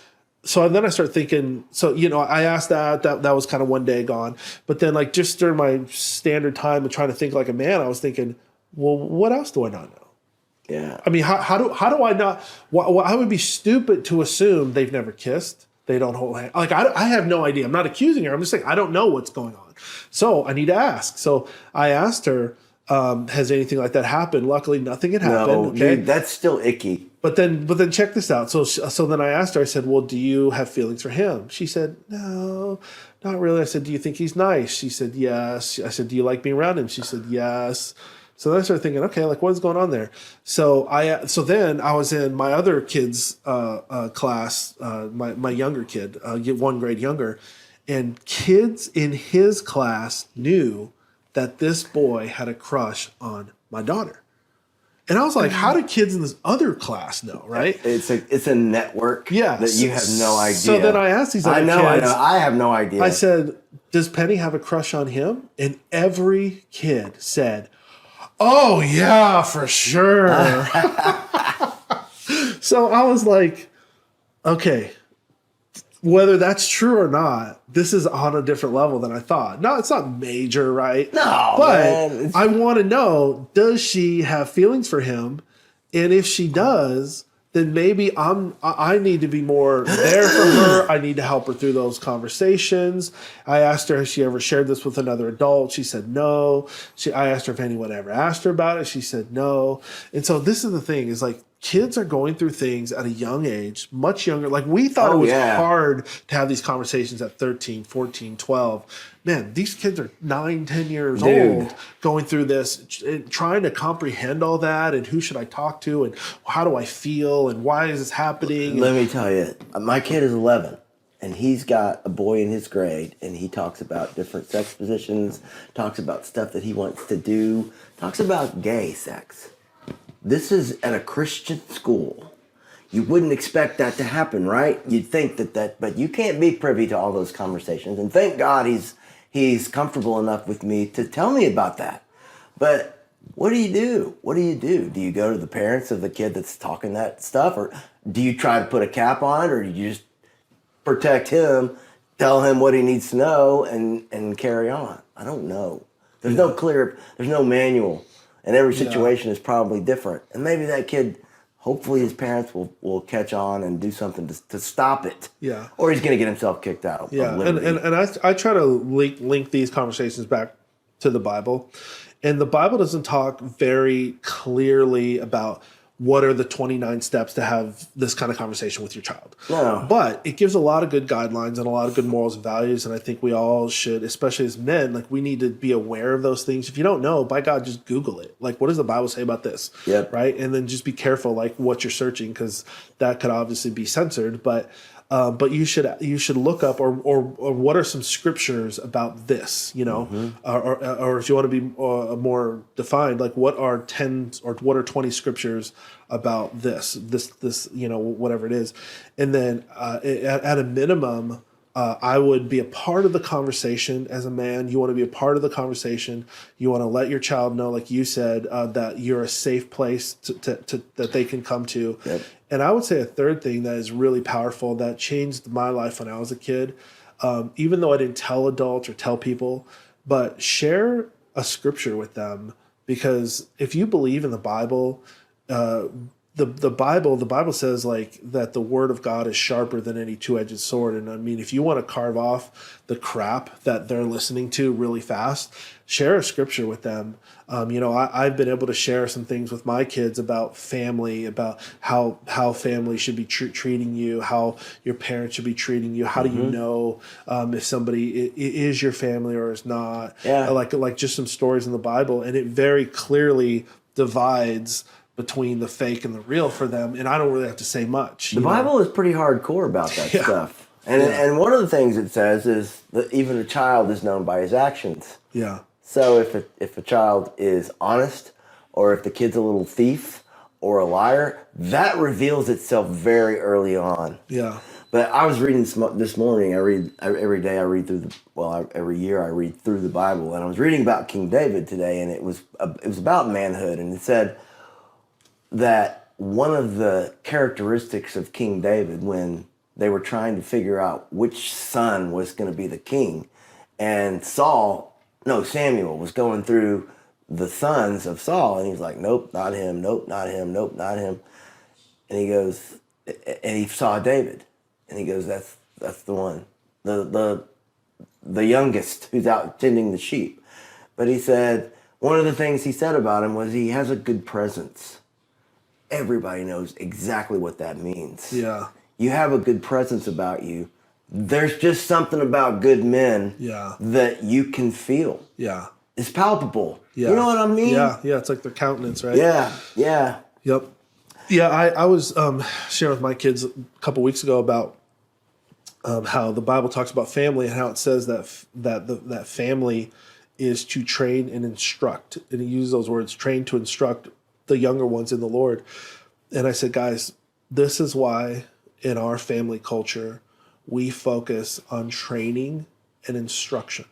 So then I start thinking, I asked that was kind of one day gone. But then just during my standard time of trying to think like a man, I was thinking, well, what else do I not know? Yeah. I mean, how do I not, I would be stupid to assume they've never kissed. They don't hold hands. I have no idea. I'm not accusing her. I'm just saying, I don't know what's going on. So I need to ask. So I asked her, has anything like that happened? Luckily, nothing had happened. No, Okay? dude, that's still icky. But then check this out. So then I asked her, I said, well, do you have feelings for him? She said, no, not really. I said, do you think he's nice? She said, yes. I said, do you like being around him? She said, yes. So then I started thinking, okay, what is going on there? So then I was in my other kid's class, my younger kid, 1 grade younger, and kids in his class knew that this boy had a crush on my daughter. And I was like, how do kids in this other class know, right? It's a network that you have no idea. So then I asked these other kids. I know. I have no idea. I said, does Penny have a crush on him? And every kid said, oh, yeah, for sure. So I was like, okay, whether that's true or not, this is on a different level than I thought. No, it's not major, right? No, but man, I want to know, does she have feelings for him? And if she does, then maybe I need to be more there for her. I need to help her through those conversations. I asked her, has she ever shared this with another adult? She said no. I asked her if anyone ever asked her about it. She said no. And so this is the thing, is kids are going through things at a young age, much younger. We thought it was hard to have these conversations at 13, 14, 12. Man, these kids are 9, 10 years old going through this, trying to comprehend all that, and who should I talk to, and how do I feel, and why is this happening? Let me tell you, my kid is 11, and he's got a boy in his grade, and he talks about different sex positions, talks about stuff that he wants to do, talks about gay sex. This is at a Christian school. You wouldn't expect that to happen, right? You'd think that, but you can't be privy to all those conversations. And thank God he's comfortable enough with me to tell me about that. But what do you do? What do you do? Do you go to the parents of the kid that's talking that stuff? Or do you try to put a cap on it? Or do you just protect him, tell him what he needs to know, and carry on? I don't know. There's no manual. And every situation is probably different. And maybe that kid, hopefully his parents will catch on and do something to stop it. Yeah. Or he's going to get himself kicked out. Yeah, and I try to link these conversations back to the Bible. And the Bible doesn't talk very clearly about what are the 29 steps to have this kind of conversation with your child. No. But it gives a lot of good guidelines and a lot of good morals and values. And I think we all should, especially as men, we need to be aware of those things. If you don't know, by God, just Google it. What does the Bible say about this? Yep. Right? And then just be careful, what you're searching, because that could obviously be censored. But you should look up or what are some scriptures about this, or if you want to be more defined, what are 10 or what are 20 scriptures about this, whatever it is, and then at a minimum, I would be a part of the conversation as a man. You want to be a part of the conversation. You want to let your child know, like you said, that you're a safe place that they can come to. Yep. And I would say a third thing that is really powerful that changed my life when I was a kid, even though I didn't tell adults or tell people, but share a scripture with them. Because if you believe in the Bible, the Bible says like that the word of God is sharper than any two-edged sword. And I mean, if you want to carve off the crap that they're listening to really fast, share a scripture with them. I've been able to share some things with my kids about family, about how family should be treating you, how your parents should be treating you. How do you know if somebody is your family or is not? Yeah. Like just some stories in the Bible, and it very clearly divides between the fake and the real for them, and I don't really have to say much. The Bible is pretty hardcore about that stuff. And one of the things it says is that even a child is known by his actions. Yeah. So if a child is honest, or if the kid's a little thief or a liar, that reveals itself very early on. Yeah. But I was reading this morning. Every year I read through the Bible, and I was reading about King David today, and it was about manhood, and it said that one of the characteristics of King David, when they were trying to figure out which son was going to be the king, and Samuel was going through the sons of Saul, and he's like, nope, not him, nope, not him, nope, not him. And he goes, and he saw David, and he goes, that's the one, the youngest who's out tending the sheep. But he said, one of the things he said about him was he has a good presence. Everybody knows exactly what that means. Yeah. You have a good presence about you. There's just something about good men that you can feel. Yeah. It's palpable. Yeah. You know what I mean? Yeah. Yeah. It's like their countenance, right? Yeah. Yeah. Yep. Yeah. I was sharing with my kids a couple weeks ago about how the Bible talks about family and how it says that family is to train and instruct. And he uses those words, train to instruct the younger ones in the Lord. And I said, guys, this is why in our family culture, we focus on training and instruction.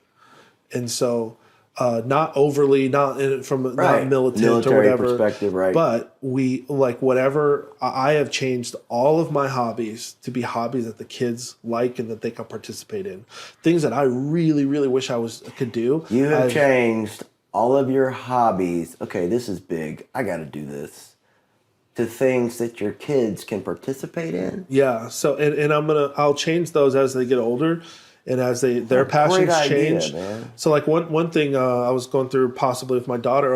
And so not overly, not not militant or whatever perspective, right? But we whatever. I have changed all of my hobbies to be hobbies that the kids like and that they can participate in. Things that I really, really wish I could do. You have changed all of your hobbies. Okay, this is big. I got to do this. To things that your kids can participate in. Yeah. So and I'll change those as they get older. And as their passions change. Man. So like one thing I was going through possibly with my daughter,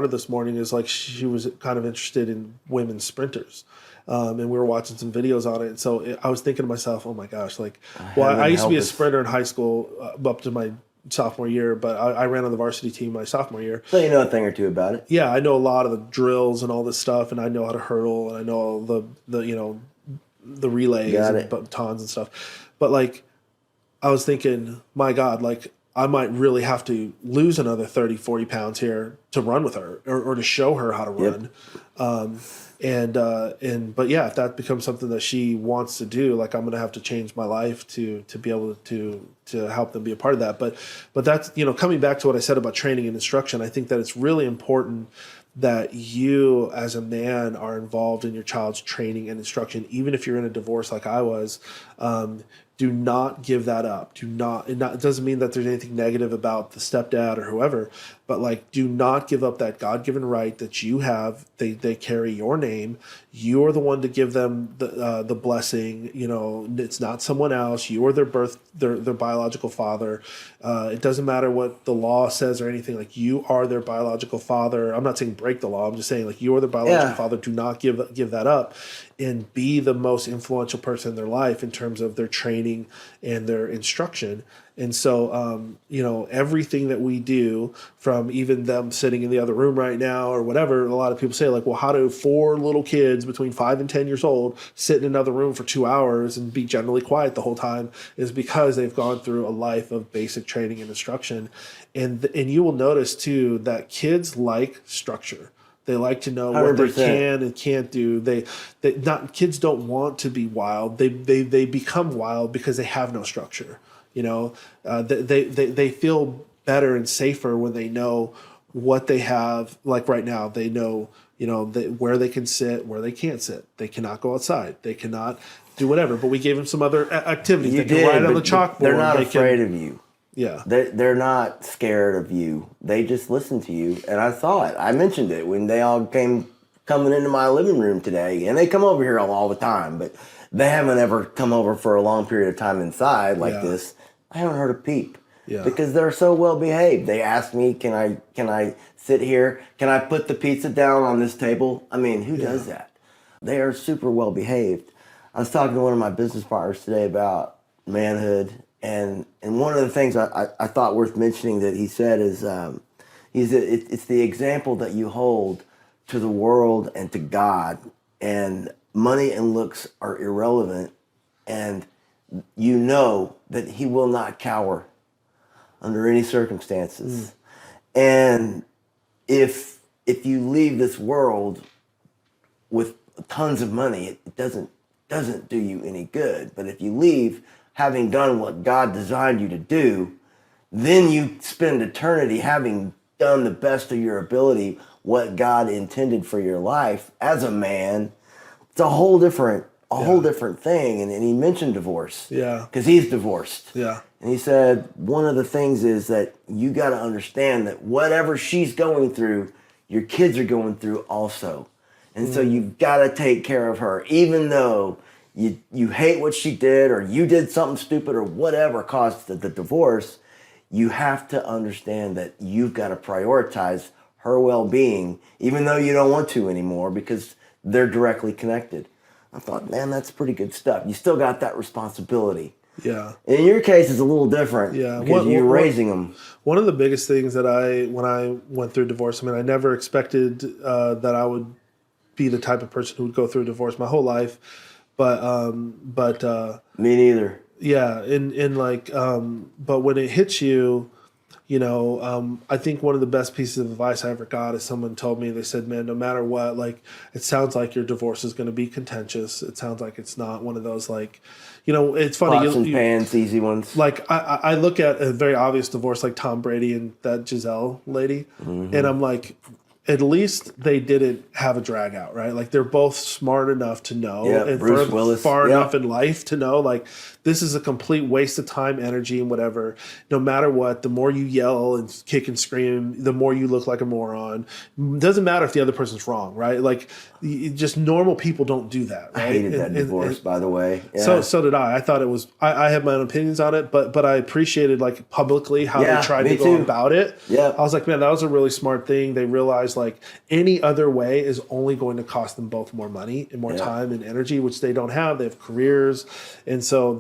this morning is like she was kind of interested in women sprinters. And we were watching some videos on it. And so I was thinking to myself, oh my gosh, I used to be a sprinter in high school up to my sophomore year, but I ran on the varsity team my sophomore year. So you know a thing or two about it. Yeah, I know a lot of the drills and all this stuff, and I know how to hurdle, and I know all the relays and batons and stuff. But I was thinking, my God, I might really have to lose another 30, 40 pounds here to run with her or to show her how to run. But yeah, if that becomes something that she wants to do, I'm going to have to change my life to be able to help them be a part of that. But that's, coming back to what I said about training and instruction, I think that it's really important that you as a man are involved in your child's training and instruction, even if you're in a divorce like I was. Do not give that up. It doesn't mean that there's anything negative about the stepdad or whoever, but do not give up that God-given right that you have. They carry your name. You're the one to give them the blessing. It's not someone else. You are their biological father. It doesn't matter what the law says or anything. You are their biological father. I'm not saying break the law. I'm just saying you are their biological father. Do not give that up, and be the most influential person in their life in terms of their training and their instruction. And so, everything that we do, from even them sitting in the other room right now or whatever, a lot of people say how do 4 little kids between 5 and 10 years old sit in another room for 2 hours and be generally quiet the whole time, is because they've gone through a life of basic training and instruction. And you will notice too that kids like structure. They like to know what they 100%. can and can't do. Not kids don't want to be wild. They become wild because they have no structure. You know, they feel better and safer when they know what they have. Like right now, they know, you know, where they can sit, where they can't sit. They cannot go outside. They cannot do whatever. But we gave them some other activities. They can write on the chalkboard. They're not afraid of you. Yeah. They're not scared of you. They just listen to you. And I saw it. I mentioned it when they all coming into my living room today. And they come over here all the time, but they haven't ever come over for a long period of time inside like this. I haven't heard a peep. Yeah. Because they're so well behaved. They asked me, can I sit here? Can I put the pizza down on this table? I mean, who does that? They are super well behaved. I was talking to one of my business partners today about manhood. And one of the things I thought worth mentioning that he said is it's the example that you hold to the world and to God. And money and looks are irrelevant. And you know that he will not cower under any circumstances. And if you leave this world with tons of money, it doesn't do you any good. But if you leave having done what God designed you to do, then you spend eternity having done the best of your ability, what God intended for your life as a man. It's a whole different thing. And he mentioned divorce. Yeah. Because he's divorced. Yeah. And he said, one of the things is that you got to understand that whatever she's going through, your kids are going through also. And so you've got to take care of her, even though you hate what she did or you did something stupid or whatever caused the divorce. You have to understand that you've got to prioritize her well-being, even though you don't want to anymore, because they're directly connected. I thought, man, that's pretty good stuff. You still got that responsibility. Yeah. In your case, it's a little different. Yeah. Because you're raising them. One of the biggest things that when I went through divorce, I mean, I never expected that I would be the type of person who would go through a divorce my whole life. But me neither. Yeah. But when it hits you, I think one of the best pieces of advice I ever got is someone told me, they said, man, no matter what, like, it sounds like your divorce is going to be contentious. It sounds like it's not one of those, like, it's funny. Pots and pans, easy ones. Like, I look at a very obvious divorce like Tom Brady and that Giselle lady, and I'm like, at least they didn't have a drag out, right? Like, they're both smart enough to know and Bruce Willis. far enough in life to know, like, this is a complete waste of time, energy, and whatever. No matter what, the more you yell and kick and scream, the more you look like a moron. It doesn't matter if the other person's wrong, right? Like, just normal people don't do that, right? I hated that divorce, by the way. Yeah. So did I. I thought it was, I have my own opinions on it, but I appreciated, like, publicly how they tried to go about it. Yeah. I was like, man, that was a really smart thing. They realized, like, any other way is only going to cost them both more money and more time and energy, which they don't have. They have careers. And so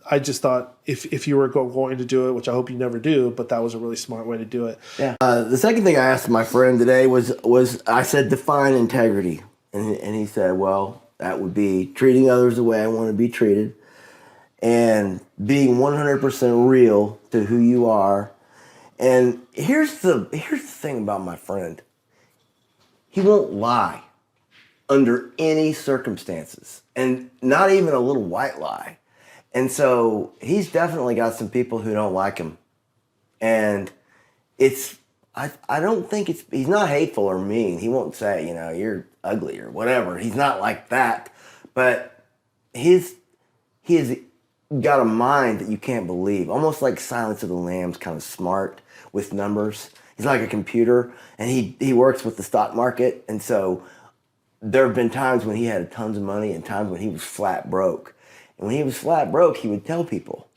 I just thought if you were going to do it, which I hope you never do, but that was a really smart way to do it. Yeah. The second thing I asked my friend today was I said, define integrity. And he said, well, that would be treating others the way I want to be treated and being 100% real to who you are. And here's the thing about my friend. He won't lie under any circumstances, and not even a little white lie. And so he's definitely got some people who don't like him. And I don't think he's not hateful or mean. He won't say, you're ugly or whatever. He's not like that. But he has got a mind that you can't believe. Almost like Silence of the Lambs, kind of smart with numbers. He's like a computer, and he works with the stock market. And so there have been times when he had tons of money and times when he was flat broke. And when he was flat broke, he would tell people.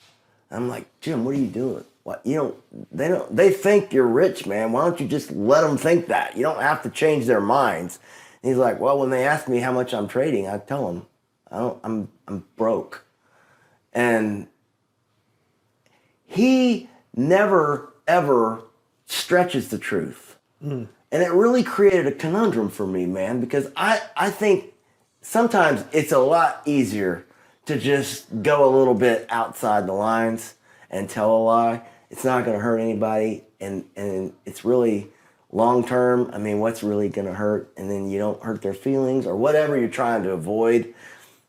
I'm like, Jim, what are you doing? What, they think you're rich, man. Why don't you just let them think that? You don't have to change their minds. And he's like, well, when they ask me how much I'm trading, I tell them I'm broke. And he never ever stretches the truth. And it really created a conundrum for me, man, because I think sometimes it's a lot easier to just go a little bit outside the lines and tell a lie. It's not going to hurt anybody, and it's really long term, I mean, what's really going to hurt? And then you don't hurt their feelings or whatever you're trying to avoid.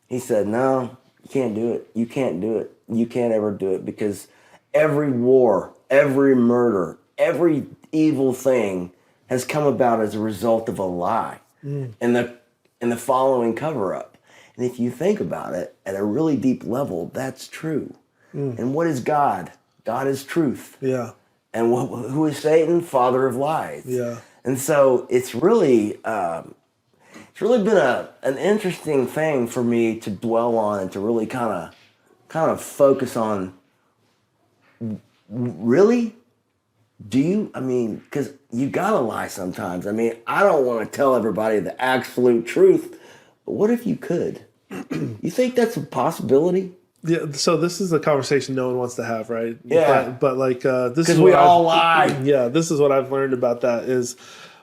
He said, no, you can't do it. You can't do it. You can't ever do it, because every war, every murder, every evil thing has come about as a result of a lie and the following cover-up. And if you think about it at a really deep level, that's true. And what is God? God is truth. Yeah. And who is Satan? Father of lies. Yeah. And so it's really been an interesting thing for me to dwell on and to really kind of focus on. Really? Because you gotta lie sometimes. I mean, I don't want to tell everybody the absolute truth, but what if you could? You think that's a possibility? Yeah. So this is a conversation no one wants to have, right? Yeah. But like this is Because what we all lie. Yeah. This is what I've learned about that is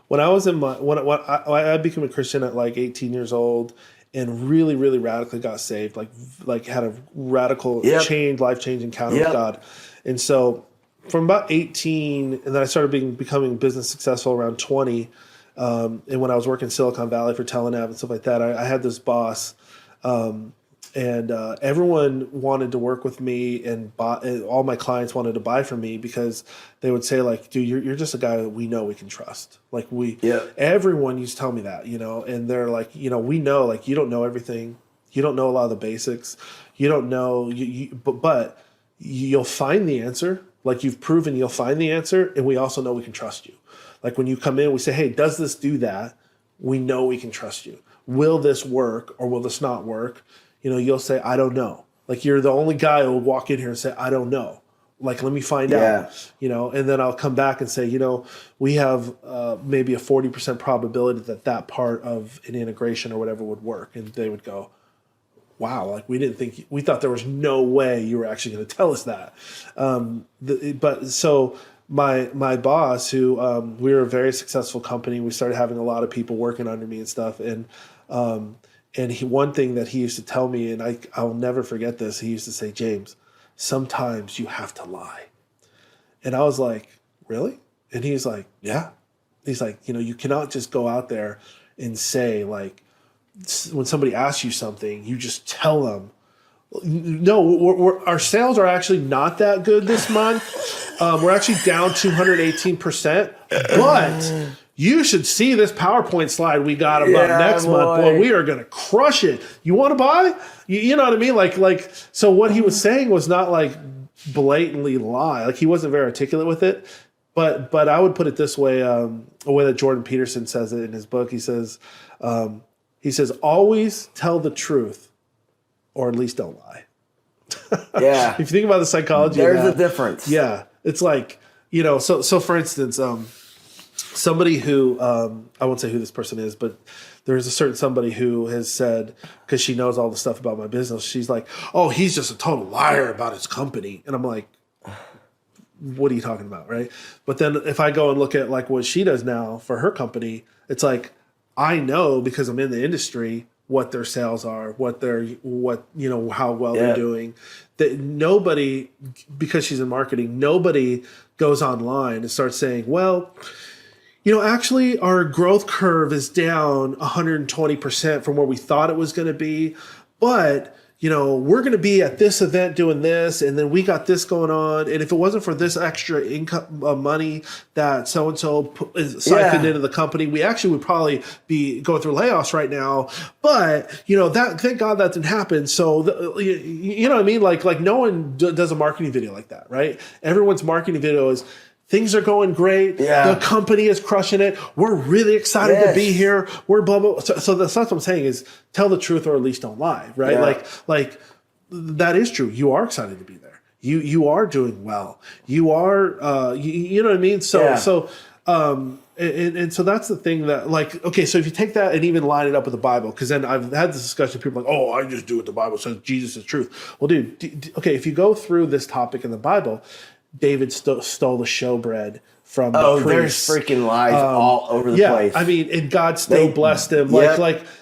when I was in when I became a Christian at like 18 years old and really, really radically got saved, like had a radical change, life-changing encounter with God. And so from about 18, and then I started becoming business successful around 20. And when I was working in Silicon Valley for Telenav and stuff like that, I had this boss, and everyone wanted to work with me, and all my clients wanted to buy from me because they would say like, dude, you're just a guy that we know we can trust. Like everyone used to tell me that, and they're like, we know, like, you don't know everything. You don't know a lot of the basics. You don't know, but you'll find the answer. Like, you've proven you'll find the answer, and we also know we can trust you. Like, when you come in, we say, hey, does this do that? We know we can trust you. Will this work or will this not work? You'll say, I don't know. Like, you're the only guy who will walk in here and say, I don't know. Like, let me find out. And then I'll come back and say, we have maybe a 40% probability that part of an integration or whatever would work. And they would go, wow, like, we thought there was no way you were actually going to tell us that. But so my boss, who we were a very successful company, we started having a lot of people working under me and stuff. And one thing that he used to tell me, and I'll never forget this, he used to say, James, sometimes you have to lie. And I was like, really? And he's like, yeah. He's like, you cannot just go out there and say, like, when somebody asks you something, you just tell them, no, our sales are actually not that good this month. We're actually down 218%, but you should see this PowerPoint slide we got about next month. Boy, we are going to crush it. You want to buy? You know what I mean? Like, so what he was saying was not like blatantly lie. Like, he wasn't very articulate with it. But I would put it this way, a way that Jordan Peterson says it in his book. He says, always tell the truth, or at least don't lie. Yeah. If you think about the psychology there's of that, a difference. Yeah. It's like, so for instance, somebody who, I won't say who this person is, but there's a certain somebody who has said, because she knows all the stuff about my business, she's like, oh, he's just a total liar about his company. And I'm like, what are you talking about, right? But then if I go and look at like what she does now for her company, it's like, I know because I'm in the industry what their sales are, how well they're doing. That nobody, because she's in marketing, nobody goes online and starts saying, well, actually our growth curve is down 120% from where we thought it was going to be, but we're going to be at this event doing this, and then we got this going on. And if it wasn't for this extra income money that so-and-so siphoned into the company, we actually would probably be going through layoffs right now. But, thank God that didn't happen. So, you know what I mean? Like no one does a marketing video like that, right? Everyone's marketing video is, things are going great. Yeah. The company is crushing it. We're really excited to be here. We're blah, blah. So that's what I'm saying is tell the truth or at least don't lie, right? Yeah. Like that is true. You are excited to be there. You are doing well. You are, you know what I mean? So that's the thing that, like, okay, so if you take that and even line it up with the Bible, because then I've had this discussion, people are like, oh, I just do what the Bible says, Jesus is truth. Well, dude, okay, if you go through this topic in the Bible, David stole the showbread from the Oh, priests. there's freaking lies all over the place. I mean, and God still blessed him.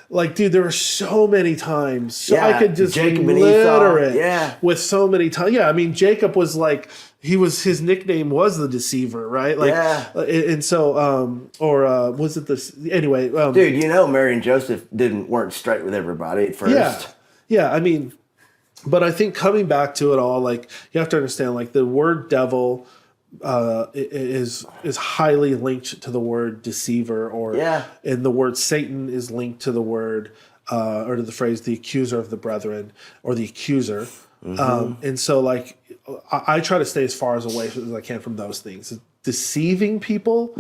Like, dude, there were so many times. So I could just Jacob and litter it Esau, with so many times. Yeah, I mean, Jacob was like, his nickname was the deceiver, right? Like, and so, was it this? Anyway, dude, Mary and Joseph weren't straight with everybody at first. Yeah. I mean, but I think coming back to it all, like, you have to understand, like, the word devil is highly linked to the word deceiver, and the word Satan is linked to the word or to the phrase the accuser of the brethren, or the accuser. And so, like, I try to stay as far away as I can from those things. Deceiving people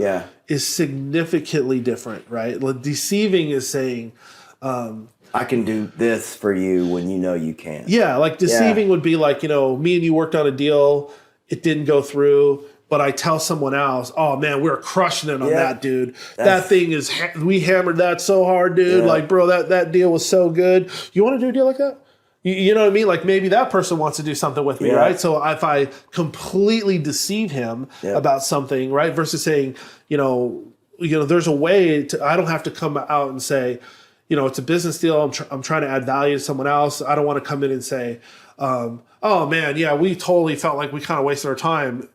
is significantly different, right? Like, deceiving is saying, I can do this for you when you can't. Yeah, like deceiving would be like, me and you worked on a deal, it didn't go through, but I tell someone else, oh man, we were crushing it on that, dude. That thing is, we hammered that so hard, dude. Like, bro, that deal was so good. You want to do a deal like that? You know what I mean? Like, maybe that person wants to do something with me, right? So if I completely deceive him about something, right, versus saying, there's a way I don't have to come out and say, it's a business deal. I'm trying to add value to someone else. I don't want to come in and say, oh man, yeah, we totally felt like we kind of wasted our time.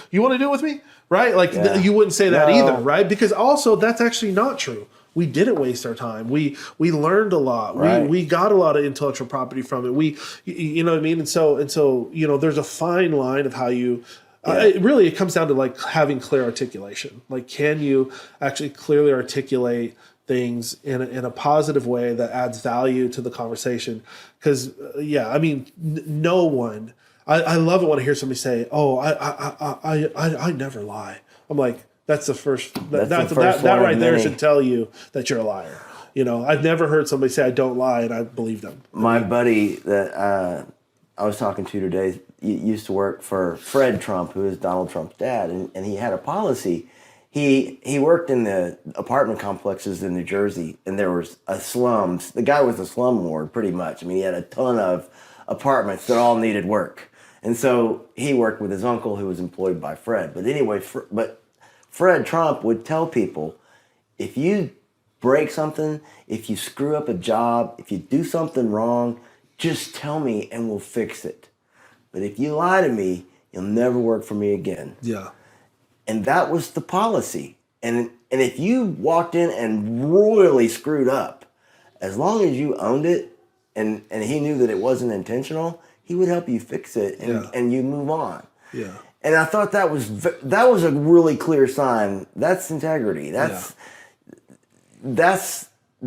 You want to do it with me? Right? Like, you wouldn't say that either, right? Because also that's actually not true. We didn't waste our time. We learned a lot. Right. We got a lot of intellectual property from it. You know what I mean? And so, there's a fine line of how you, it comes down to like having clear articulation. Like, can you actually clearly articulate things in a positive way that adds value to the conversation? Because no one. I love it when I hear somebody say, "Oh, I never lie." I'm like, that's the first. That right there should tell you that you're a liar. I've never heard somebody say I don't lie, and I believe them. My buddy that I was talking to today used to work for Fred Trump, who is Donald Trump's dad, and he had a policy. He worked in the apartment complexes in New Jersey, and there was slums. The guy was a slumlord, pretty much. I mean, he had a ton of apartments that all needed work. And so he worked with his uncle, who was employed by Fred. But anyway, Fred Trump would tell people, if you break something, if you screw up a job, if you do something wrong, just tell me and we'll fix it. But if you lie to me, you'll never work for me again. Yeah. And that was the policy. And if you walked in and royally screwed up, as long as you owned it and he knew that it wasn't intentional, he would help you fix it and you move on. Yeah. And I thought that was a really clear sign. That's integrity. That's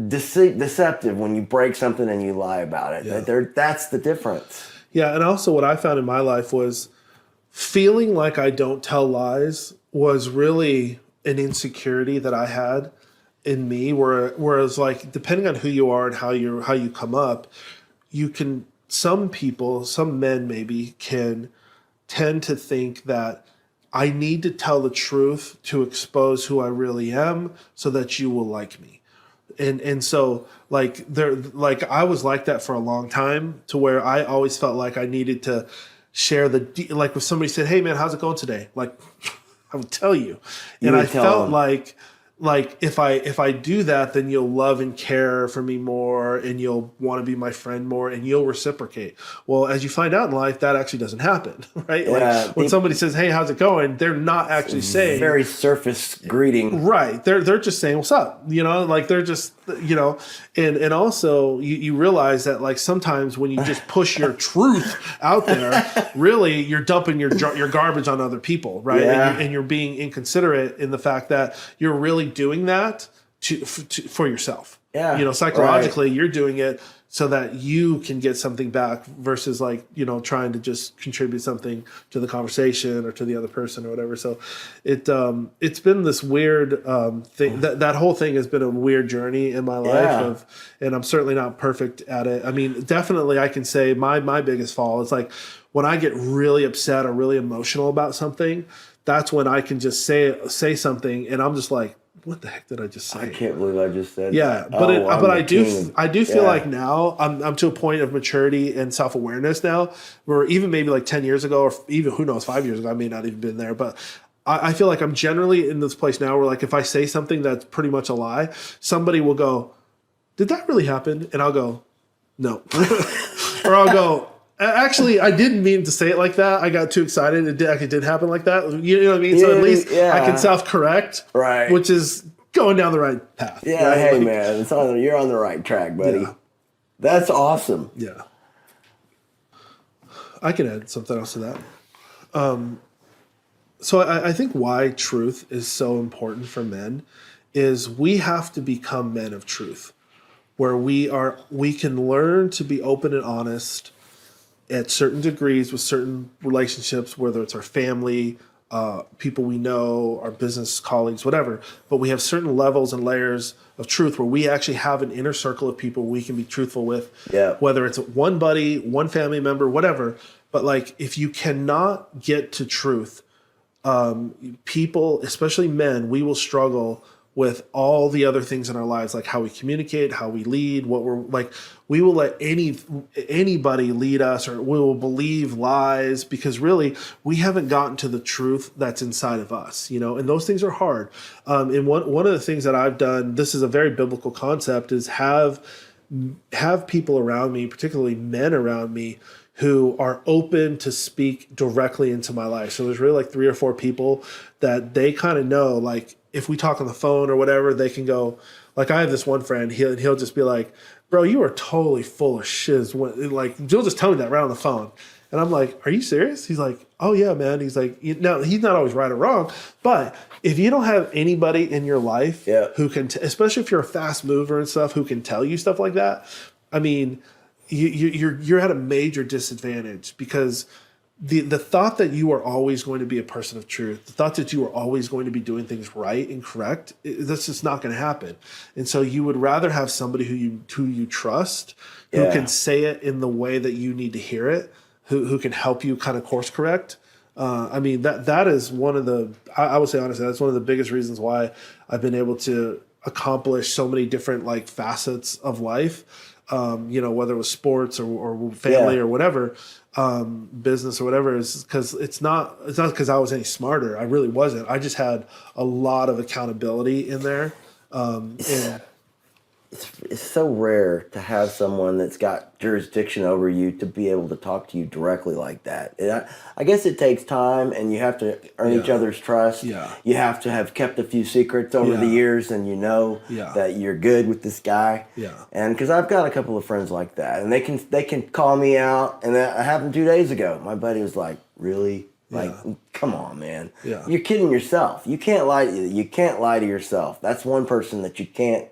deceptive when you break something and you lie about it. Yeah. That's the difference. Yeah, and also what I found in my life was feeling like I don't tell lies was really an insecurity that I had in me, whereas like depending on who you are and how you come up, some people, some men maybe can tend to think that I need to tell the truth to expose who I really am so that you will like me. And so like I was like that for a long time, to where I always felt like I needed to share like if somebody said, "Hey man, how's it going today?" Like I would tell you. And I felt like if I do that, then you'll love and care for me more, and you'll want to be my friend more, and you'll reciprocate. Well, as you find out in life, that actually doesn't happen, right? Yeah, like when somebody says, "Hey, how's it going?" they're not actually saying very surface greeting, right? They're just saying, "What's up?" Like they're just and also you realize that like sometimes when you just push your truth out there, really you're dumping your garbage on other people, right? Yeah. And you're being inconsiderate in the fact that you're really doing that for yourself. Yeah. Psychologically, you're doing it so that you can get something back versus like, trying to just contribute something to the conversation or to the other person or whatever. So it's been this weird thing. That whole thing has been a weird journey in my life and I'm certainly not perfect at it. I mean, definitely I can say my biggest fall is like when I get really upset or really emotional about something, that's when I can just say something and I'm just like, what the heck did I just say? I can't believe I just said Yeah, that. but I'm but the I do king. I do feel Yeah. like now I'm to a point of maturity and self awareness now, where even maybe like 10 years ago, or even who knows, 5 years ago, I may not even been there, but I feel like I'm generally in this place now where like if I say something that's pretty much a lie, somebody will go, "Did that really happen?" And I'll go, "No," or I'll go, "Actually, I didn't mean to say it like that. I got too excited. It actually did happen like that." You know what I mean? So at least I can self correct, Right. which is going down the right path. Yeah, right? hey Like, man, you're on the right track, buddy. Yeah. That's awesome. Yeah. I can add something else to that. So I think why truth is so important for men is we have to become men of truth, where we can learn to be open and honest at certain degrees with certain relationships, whether it's our family, people we know, our business colleagues, whatever. But we have certain levels and layers of truth where we actually have an inner circle of people we can be truthful with, Yeah. whether it's one buddy, one family member, whatever. But like, if you cannot get to truth, people, especially men, we will struggle with all the other things in our lives, like how we communicate, how we lead, what we're like. We will let anybody lead us, or we will believe lies because really we haven't gotten to the truth that's inside of us, you know. And those things are hard. And one of the things that I've done, this is a very biblical concept, is have people around me, particularly men around me, who are open to speak directly into my life. So there's really like 3 or 4 people that they kind of know, like if we talk on the phone or whatever, they can go, like I have this one friend, he'll just be like, "Bro, you are totally full of shiz." Like he'll just tell me that right on the phone. And I'm like, "Are you serious?" He's like, "Oh yeah, man." He's like, "No, he's not always right or wrong, but if you don't have anybody in your life who can, especially if you're a fast mover and stuff, who can tell you stuff like that, I mean, you're at a major disadvantage because the thought that you are always going to be a person of truth, the thought that you are always going to be doing things right and correct, that's just not going to happen. And so you would rather have somebody who you trust, who can say it in the way that you need to hear it, who can help you kind of course correct. I mean, that is one of the, I would say honestly, that's one of the biggest reasons why I've been able to accomplish so many different like facets of life. You know, whether it was sports or family or whatever, business or whatever, is because it's not because I was any smarter. I really wasn't. I just had a lot of accountability in there. And It's so rare to have someone that's got jurisdiction over you to be able to talk to you directly like that. And I guess it takes time, and you have to earn each other's trust. Yeah. You have to have kept a few secrets over the years, and you know that you're good with this guy. Yeah. And because I've got a couple of friends like that, and they can call me out, and that happened 2 days ago. My buddy was like, "Really? Like, come on, man. Yeah. You're kidding yourself. You can't lie. You can't lie to yourself. That's one person that you can't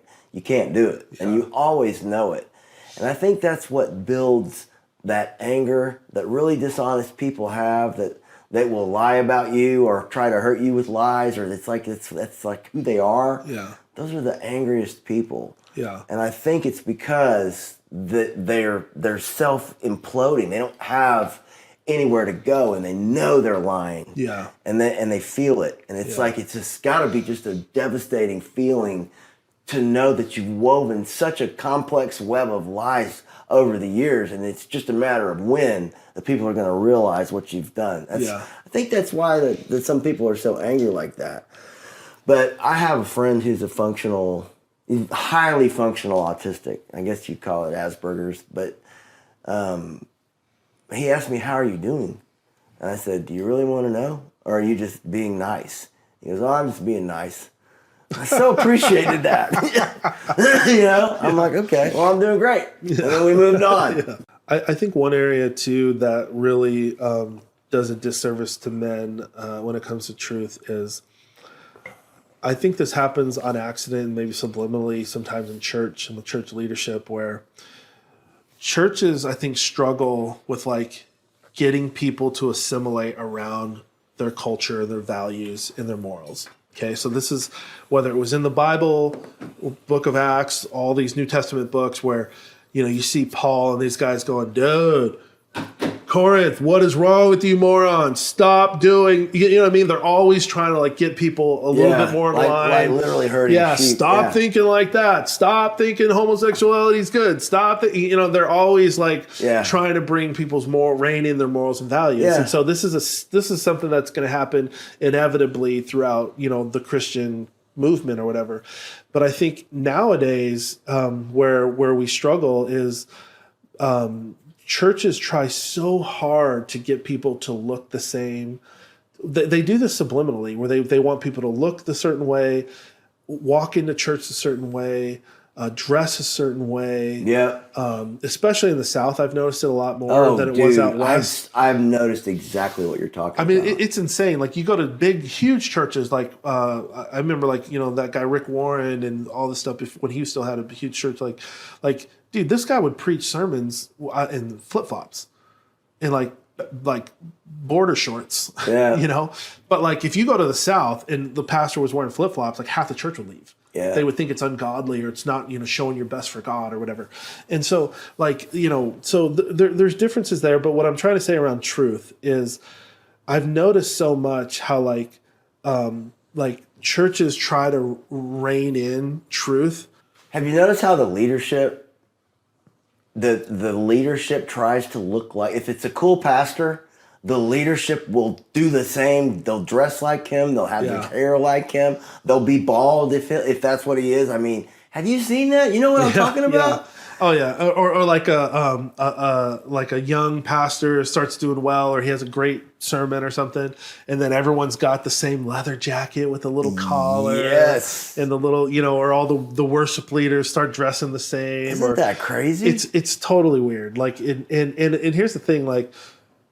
do it. And you always know it. And I think that's what builds that anger that really dishonest people have, that they will lie about you or try to hurt you with lies, or that's like who they are. Yeah. Those are the angriest people. Yeah. And I think it's because they're self-imploding. They don't have anywhere to go, and they know they're lying. Yeah. And they feel it. And it's like, it's just got to be just a devastating feeling to know that you've woven such a complex web of lies over the years, and it's just a matter of when the people are going to realize what you've done. I think that's why that some people are so angry like that. But I have a friend who's he's highly functional autistic. I guess you'd call it Asperger's. But he asked me, "How are you doing?" And I said, "Do you really want to know? Or are you just being nice?" He goes, "Oh, I'm just being nice." I so appreciated that. You know, I'm like, okay, well, I'm doing great. And then we moved on. Yeah. I think one area too that really does a disservice to men when it comes to truth is, I think this happens on accident and maybe subliminally sometimes in church and with church leadership, where churches, I think, struggle with like getting people to assimilate around their culture, their values, and their morals. Okay, so this is whether it was in the Bible, Book of Acts, all these New Testament books where, you know, you see Paul and these guys going, "Dude, Corinth, what is wrong with you, morons? Stop doing, you know what I mean? They're always trying to like get people a little bit more in line. Like literally hurting sheep. Stop thinking like that. Stop thinking homosexuality is good. They're always like trying to bring people's rein in their morals and values. Yeah. And so this is something that's going to happen inevitably throughout, the Christian movement or whatever. But I think nowadays where we struggle is churches try so hard to get people to look the same. They do this subliminally, where they want people to look the certain way, walk into church a certain way, dress a certain way. Yeah. Especially in the South, I've noticed it a lot more than it was out west. I've noticed exactly what you're talking about. I mean, it's insane. Like you go to big, huge churches. Like I remember, like that guy Rick Warren and all this stuff when he still had a huge church. Like dude, this guy would preach sermons in flip flops, and like border shorts. Yeah. But like if you go to the South and the pastor was wearing flip flops, like half the church would leave. Yeah. They would think it's ungodly or it's not, showing your best for God or whatever. And so there's differences there. But what I'm trying to say around truth is I've noticed so much how like churches try to rein in truth. Have you noticed how the leadership tries to look like, if it's a cool pastor, the leadership will do the same. They'll dress like him. They'll have their hair like him. They'll be bald if that's what he is. I mean, have you seen that? You know what I'm talking about? Yeah. Oh yeah, or like a young pastor starts doing well, or he has a great sermon or something, and then everyone's got the same leather jacket with a little collar. Yes. And the little, or all the worship leaders start dressing the same. Isn't that crazy? It's totally weird. Like, and here's the thing, like,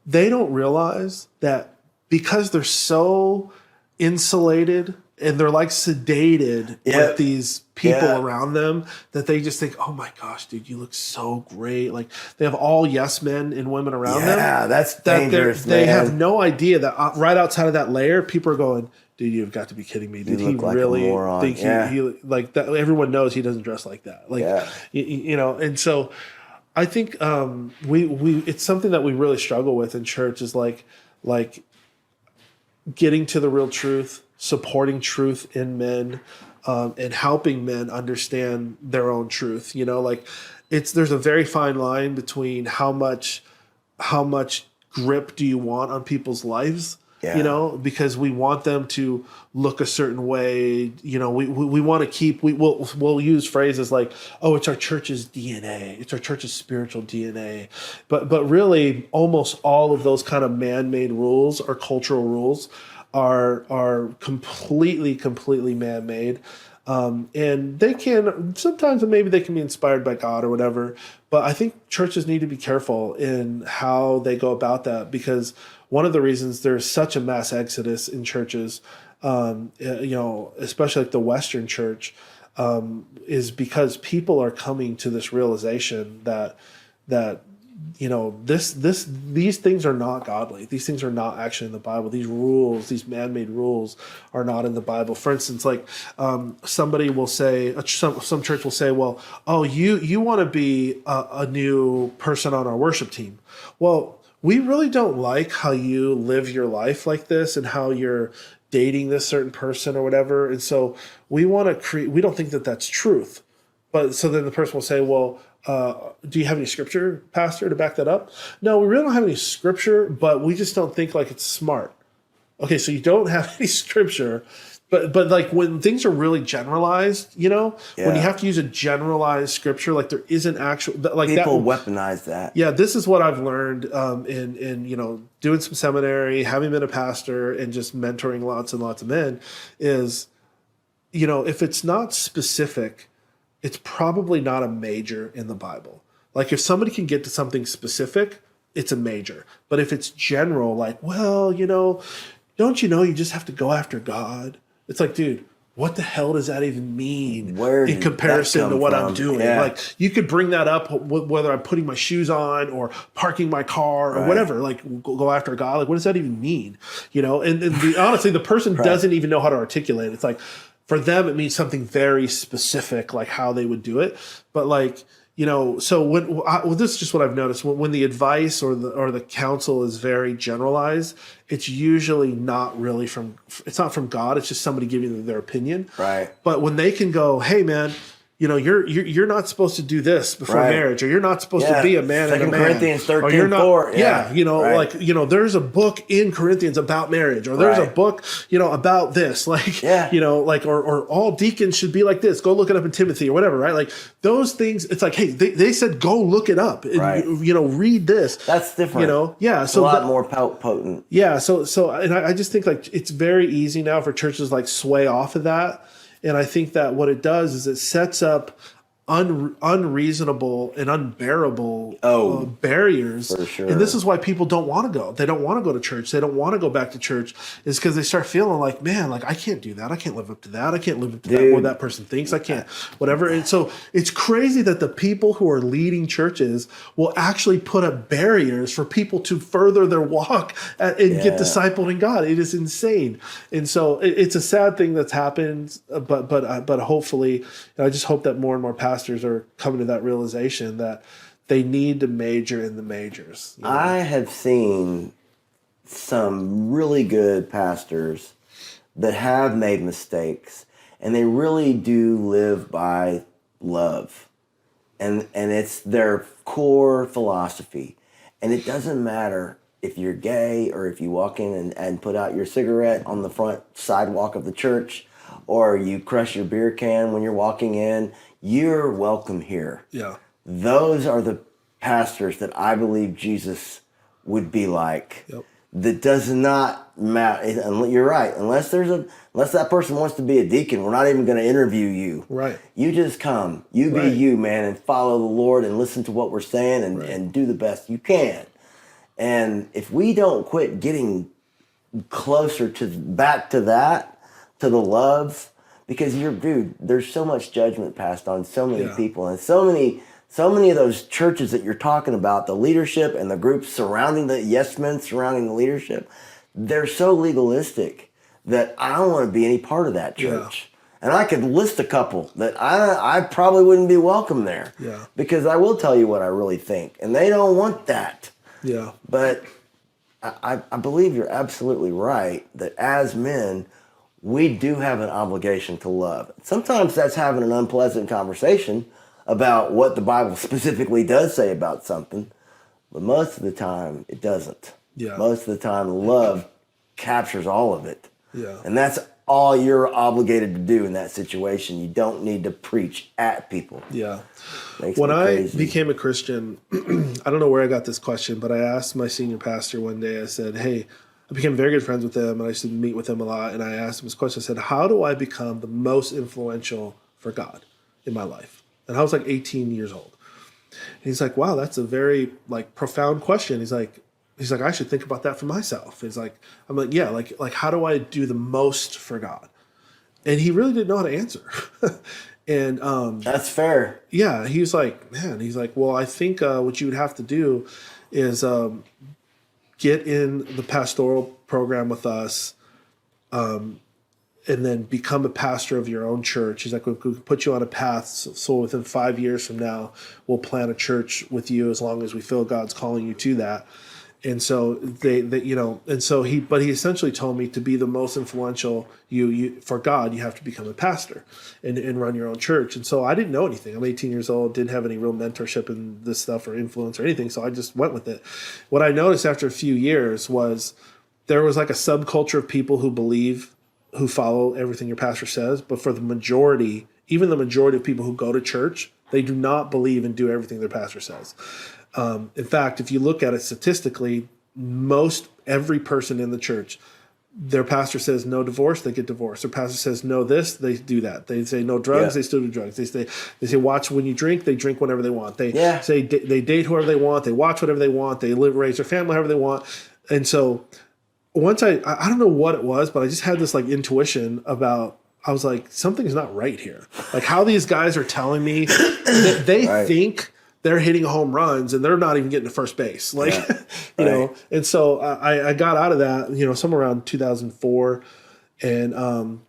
they don't realize that because they're so insulated and they're like sedated with these people around them, that they just think, oh my gosh, dude, you look so great. Like they have all yes men and women around them. Yeah, that's dangerous. They have no idea that right outside of that layer, people are going, dude, you've got to be kidding me. Did he really think he like that? Everyone knows he doesn't dress like that. Like, and so I think we it's something that we really struggle with in church is like getting to the real truth, supporting truth in men, and helping men understand their own truth. There's a very fine line between how much grip do you want on people's lives. Because we want them to look a certain way. We want to keep. We'll use phrases like, "Oh, it's our church's DNA. It's our church's spiritual DNA." But really, almost all of those kind of man-made rules or cultural rules are completely man-made. And they can sometimes, maybe they can be inspired by God or whatever. But I think churches need to be careful in how they go about that, because one of the reasons there's such a mass exodus in churches, especially like the Western church, is because people are coming to this realization that these things are not godly. These things are not actually in the Bible. These rules, these man-made rules, are not in the Bible. For instance, like somebody will say, some church will say, well, oh, you want to be a new person on our worship team. Well, we really don't like how you live your life like this and how you're dating this certain person or whatever. And so we want to create, we don't think that that's truth. But so then the person will say, well, do you have any scripture, pastor, to back that up? No, we really don't have any scripture, but we just don't think like it's smart. Okay, so you don't have any scripture, but like when things are really generalized, when you have to use a generalized scripture, like there isn't actual, like people weaponize that. Yeah, this is what I've learned in doing some seminary, having been a pastor, and just mentoring lots and lots of men is, if it's not specific, it's probably not a major in the Bible. Like if somebody can get to something specific, it's a major. But if it's general, like, well, don't you just have to go after God? It's like, dude, what the hell does that even mean in comparison to what I'm doing? Yeah. Like you could bring that up whether I'm putting my shoes on or parking my car or whatever, like go after God. Like what does that even mean? Honestly, the person doesn't even know how to articulate it. It's like, for them, it means something very specific, like how they would do it. But like, So this is just what I've noticed. When the advice or the counsel is very generalized, it's usually not really it's not from God. It's just somebody giving their opinion. Right. But when they can go, hey man, you're not supposed to do this before marriage, or you're not supposed to be a man and a man. 2 Corinthians 13, or you're not, 4. There's a book in Corinthians about marriage, or there's a book, about this, or all deacons should be like this. Go look it up in Timothy or whatever, right? Like those things. It's like, hey, they said go look it up and read this. That's different. So it's a lot more potent. Yeah. So and I just think like it's very easy now for churches like sway off of that. And I think that what it does is it sets up unreasonable and unbearable barriers. For sure. And this is why people don't want to go. They don't want to go to church. They don't want to go back to church. Is because they start feeling like, man, like I can't do that. I can't live up to that. I can't live up to that what that person thinks. I can't, whatever. And so it's crazy that the people who are leading churches will actually put up barriers for people to further their walk and get discipled in God. It is insane. And so it's a sad thing that's happened, but hopefully, I just hope that more and more pastors are coming to that realization that they need to major in the majors. I have seen some really good pastors that have made mistakes, and they really do live by love. And it's their core philosophy. And it doesn't matter if you're gay or if you walk in and put out your cigarette on the front sidewalk of the church, or you crush your beer can when you're walking in. You're welcome here. Yeah. Those are the pastors that I believe Jesus would be like. Yep. That does not matter. You're right. Unless that person wants to be a deacon, we're not even going to interview you. Right. You just come. You be you, man, and follow the Lord and listen to what we're saying and do the best you can. And if we don't quit getting closer back to that, to the love, because there's so much judgment passed on so many people, and so many of those churches that you're talking about, the leadership and the groups surrounding the yes men surrounding the leadership, they're so legalistic that I don't want to be any part of that church. And I could list a couple that I probably wouldn't be welcome there. Yeah. Because I will tell you what I really think, and they don't want that. Yeah. But I believe you're absolutely right that as men, we do have an obligation to love. Sometimes that's having an unpleasant conversation about what the Bible specifically does say about something, but most of the time it doesn't. Yeah. Most of the time love captures all of it. Yeah. And that's all you're obligated to do in that situation. You don't need to preach at people. Yeah. When I became a Christian, I don't know where I got this question, but I asked my senior pastor one day, I said, hey, I became very good friends with him, and I used to meet with him a lot. And I asked him this question. I said, how do I become the most influential for God in my life? And I was like 18 years old. And he's like, wow, that's a very profound question. He's like, I should think about that for myself. I'm like, yeah, like how do I do the most for God? And he really didn't know how to answer. And that's fair. Yeah, he was like, man, well, I think what you would have to do is get in the pastoral program with us, and then become a pastor of your own church. He's like, we'll put you on a path. So within 5 years from now, we'll plant a church with you as long as we feel God's calling you to that. And so he essentially told me to be the most influential you for God, you have to become a pastor and run your own church. And so I didn't know anything. I'm 18 years old, didn't have any real mentorship in this stuff or influence or anything. So I just went with it. What I noticed after a few years was there was like a subculture of people who follow everything your pastor says. But for the majority, even the majority of people who go to church, they do not believe and do everything their pastor says. In fact, if you look at it statistically, every person in the church, their pastor says no divorce, they get divorced. Their pastor says no this, they do that. They say no drugs, they still do drugs. They say watch when you drink, they drink whenever they want. They say they date whoever they want, they watch whatever they want, they raise their family however they want. And so once I don't know what it was, but I just had this intuition about, I was like, something's not right here. Like how these guys are telling me that they think they're hitting home runs and they're not even getting to first base. You know? And so I got out of that, somewhere around 2004. And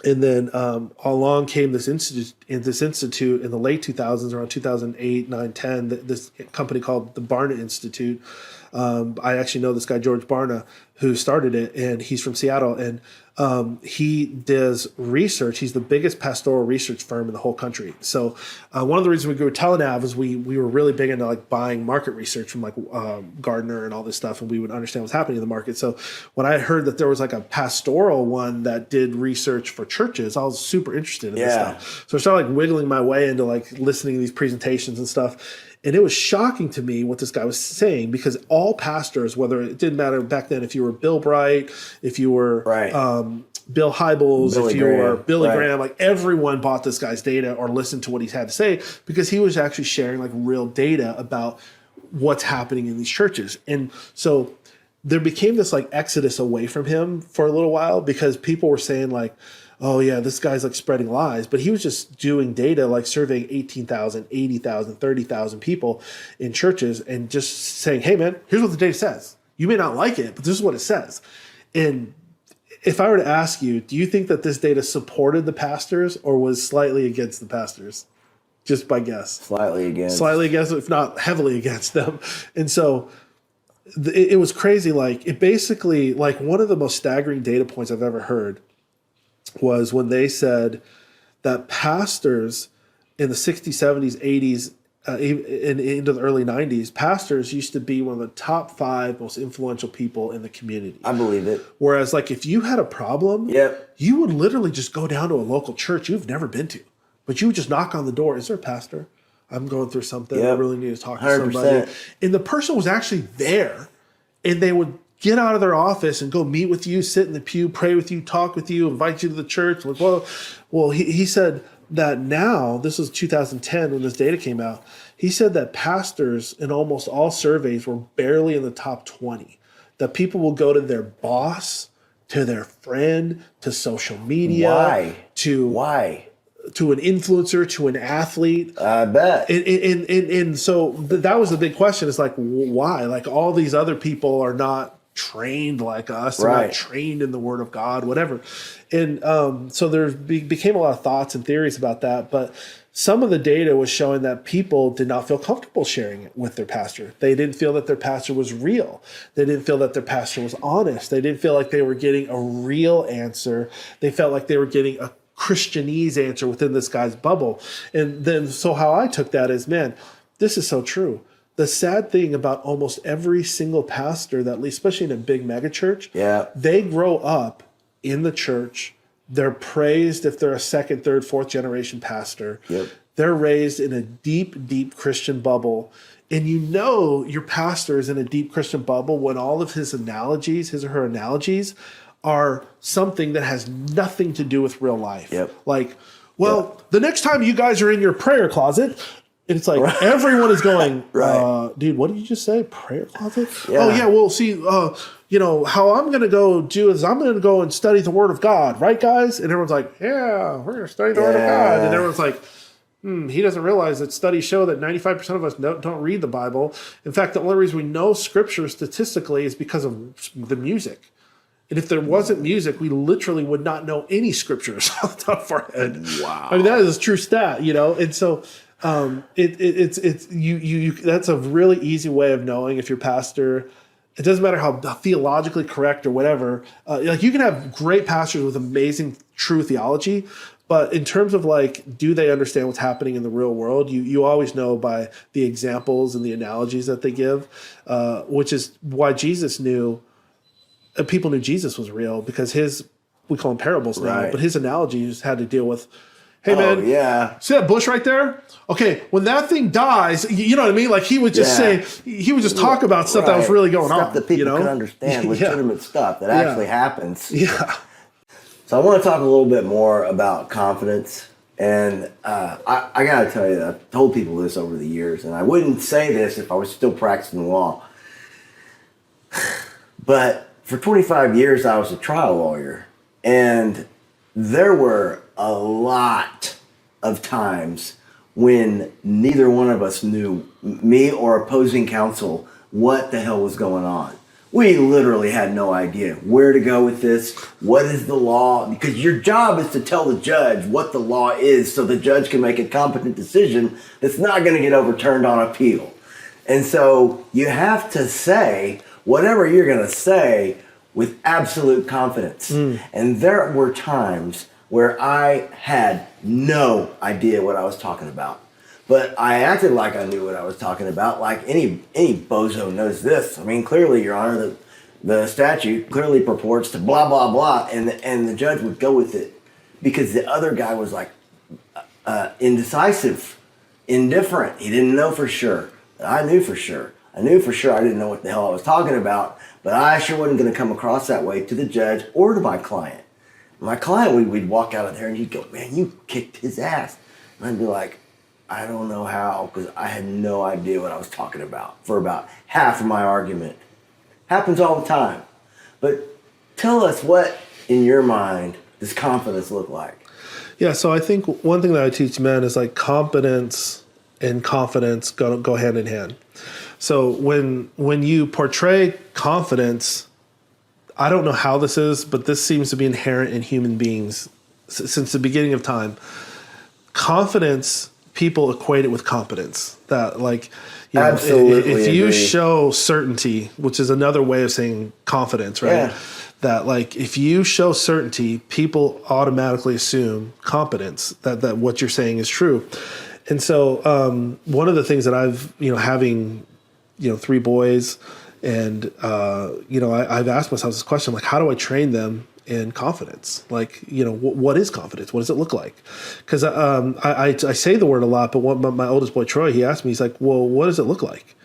And then along came this institute in the late 2000s, around 2008, 9, 10, this company called the Barna Institute. I actually know this guy, George Barna, who started it, and he's from Seattle. And he does research. He's the biggest pastoral research firm in the whole country. So one of the reasons we grew Telenav is we were really big into like buying market research from like Gardner and all this stuff, and we would understand what's happening in the market. So when I heard that there was like a pastoral one that did research for churches, I was super interested in this stuff. So I started like wiggling my way into like listening to these presentations and stuff. And it was shocking to me what this guy was saying, because all pastors, whether it didn't matter back then if you were Bill Bright, if you were Bill Hybels, if you were Billy Graham, like everyone bought this guy's data or listened to what he had to say, because he was actually sharing like real data about what's happening in these churches. And so there became this like exodus away from him for a little while, because people were saying like, oh yeah, this guy's like spreading lies. But he was just doing data, like surveying 18,000, 80,000, 30,000 people in churches and just saying, hey man, here's what the data says. You may not like it, but this is what it says. And if I were to ask you, do you think that this data supported the pastors or was slightly against the pastors? Just by guess. Slightly against, if not heavily against them. And so it was crazy. Like it basically, like one of the most staggering data points I've ever heard was when they said that pastors in the 60s, 70s, 80s, and into the early 90s, pastors used to be one of the top 5 most influential people in the community. I believe it. Whereas like if you had a problem, you would literally just go down to a local church you've never been to, but you would just knock on the door. Is there a pastor? I'm going through something. I really need to talk to 100%. somebody. And the person was actually there, and they would get out of their office and go meet with you, sit in the pew, pray with you, talk with you, invite you to the church. Like, well, he said that now, this was 2010 when this data came out, he said that pastors in almost all surveys were barely in the top 20. That people will go to their boss, to their friend, to social media, to an influencer, to an athlete. I bet. And so that was the big question. It's like, why? Like all these other people are not trained like us. They're not trained in the Word of God, whatever. And so there became a lot of thoughts and theories about that. But some of the data was showing that people did not feel comfortable sharing it with their pastor. They didn't feel that their pastor was real. They didn't feel that their pastor was honest. They didn't feel like they were getting a real answer. They felt like they were getting a Christianese answer within this guy's bubble. And then, so how I took that is, man, this is so true. The sad thing about almost every single pastor, that especially in a big mega church, they grow up in the church. They're praised if they're a second, third, fourth generation pastor. They're raised in a deep, deep Christian bubble. And you know your pastor is in a deep Christian bubble when all of his analogies, his or her analogies, are something that has nothing to do with real life. Like, well, the next time you guys are in your prayer closet, it's like everyone is going, dude, what did you just say? Prayer closet? Oh, yeah, well, see, you know, how I'm going to go do is I'm going to go and study the Word of God, right, guys? And everyone's like, yeah, we're going to study the Word of God. And everyone's like, he doesn't realize that studies show that 95% of us don't read the Bible. In fact, the only reason we know Scripture statistically is because of the music. And if there wasn't music, we literally would not know any scriptures off the top of our head. Wow. I mean, that is a true stat, you know? And so it's that's a really easy way of knowing if your pastor, it doesn't matter how theologically correct or whatever, like you can have great pastors with amazing true theology, but in terms of like, do they understand what's happening in the real world? You always know by the examples and the analogies that they give, which is why Jesus knew, people knew Jesus was real, because we call them parables now, but his analogies had to deal with, hey man, see that bush right there? Okay, when that thing dies, you know what I mean? Like he would just say, he would just talk about stuff that was really going on. Stuff that people can understand, legitimate stuff that actually happens. So I want to talk a little bit more about confidence. And I got to tell you, I've told people this over the years, and I wouldn't say this if I was still practicing law. But for 25 years, I was a trial lawyer, and there were a lot of times when neither one of us knew, me or opposing counsel, what the hell was going on. We literally had no idea where to go with this. What is the law? Because your job is to tell the judge what the law is so the judge can make a competent decision that's not going to get overturned on appeal. And so you have to say whatever you're going to say with absolute confidence. And there were times where I had no idea what I was talking about. But I acted like I knew what I was talking about, like any bozo knows this. I mean, clearly, Your Honor, the statute clearly purports to blah, blah, blah, and the judge would go with it because the other guy was like indecisive, indifferent. He didn't know for sure. I knew for sure. I knew for sure I didn't know what the hell I was talking about, but I sure wasn't going to come across that way to the judge or to my client. My client, we'd walk out of there and he'd go, man, you kicked his ass. And I'd be like, I don't know how, because I had no idea what I was talking about for about half of my argument. Happens all the time. But tell us, what, in your mind, does confidence look like? Yeah, so I think one thing that I teach men is like competence and confidence go hand in hand. So when you portray confidence, I don't know how this is, but this seems to be inherent in human beings since the beginning of time. Confidence, people equate it with competence. That like, you know, Absolutely if you agree. show certainty, which is another way of saying confidence, right? Yeah. That like if you show certainty, people automatically assume competence, that what you're saying is true. And so one of the things that I've, having, 3 boys, and I've asked myself this question, like, how do I train them in confidence? Like, what is confidence? What does it look like? Because I say the word a lot, but my oldest boy, Troy, he asked me, he's like, well, what does it look like?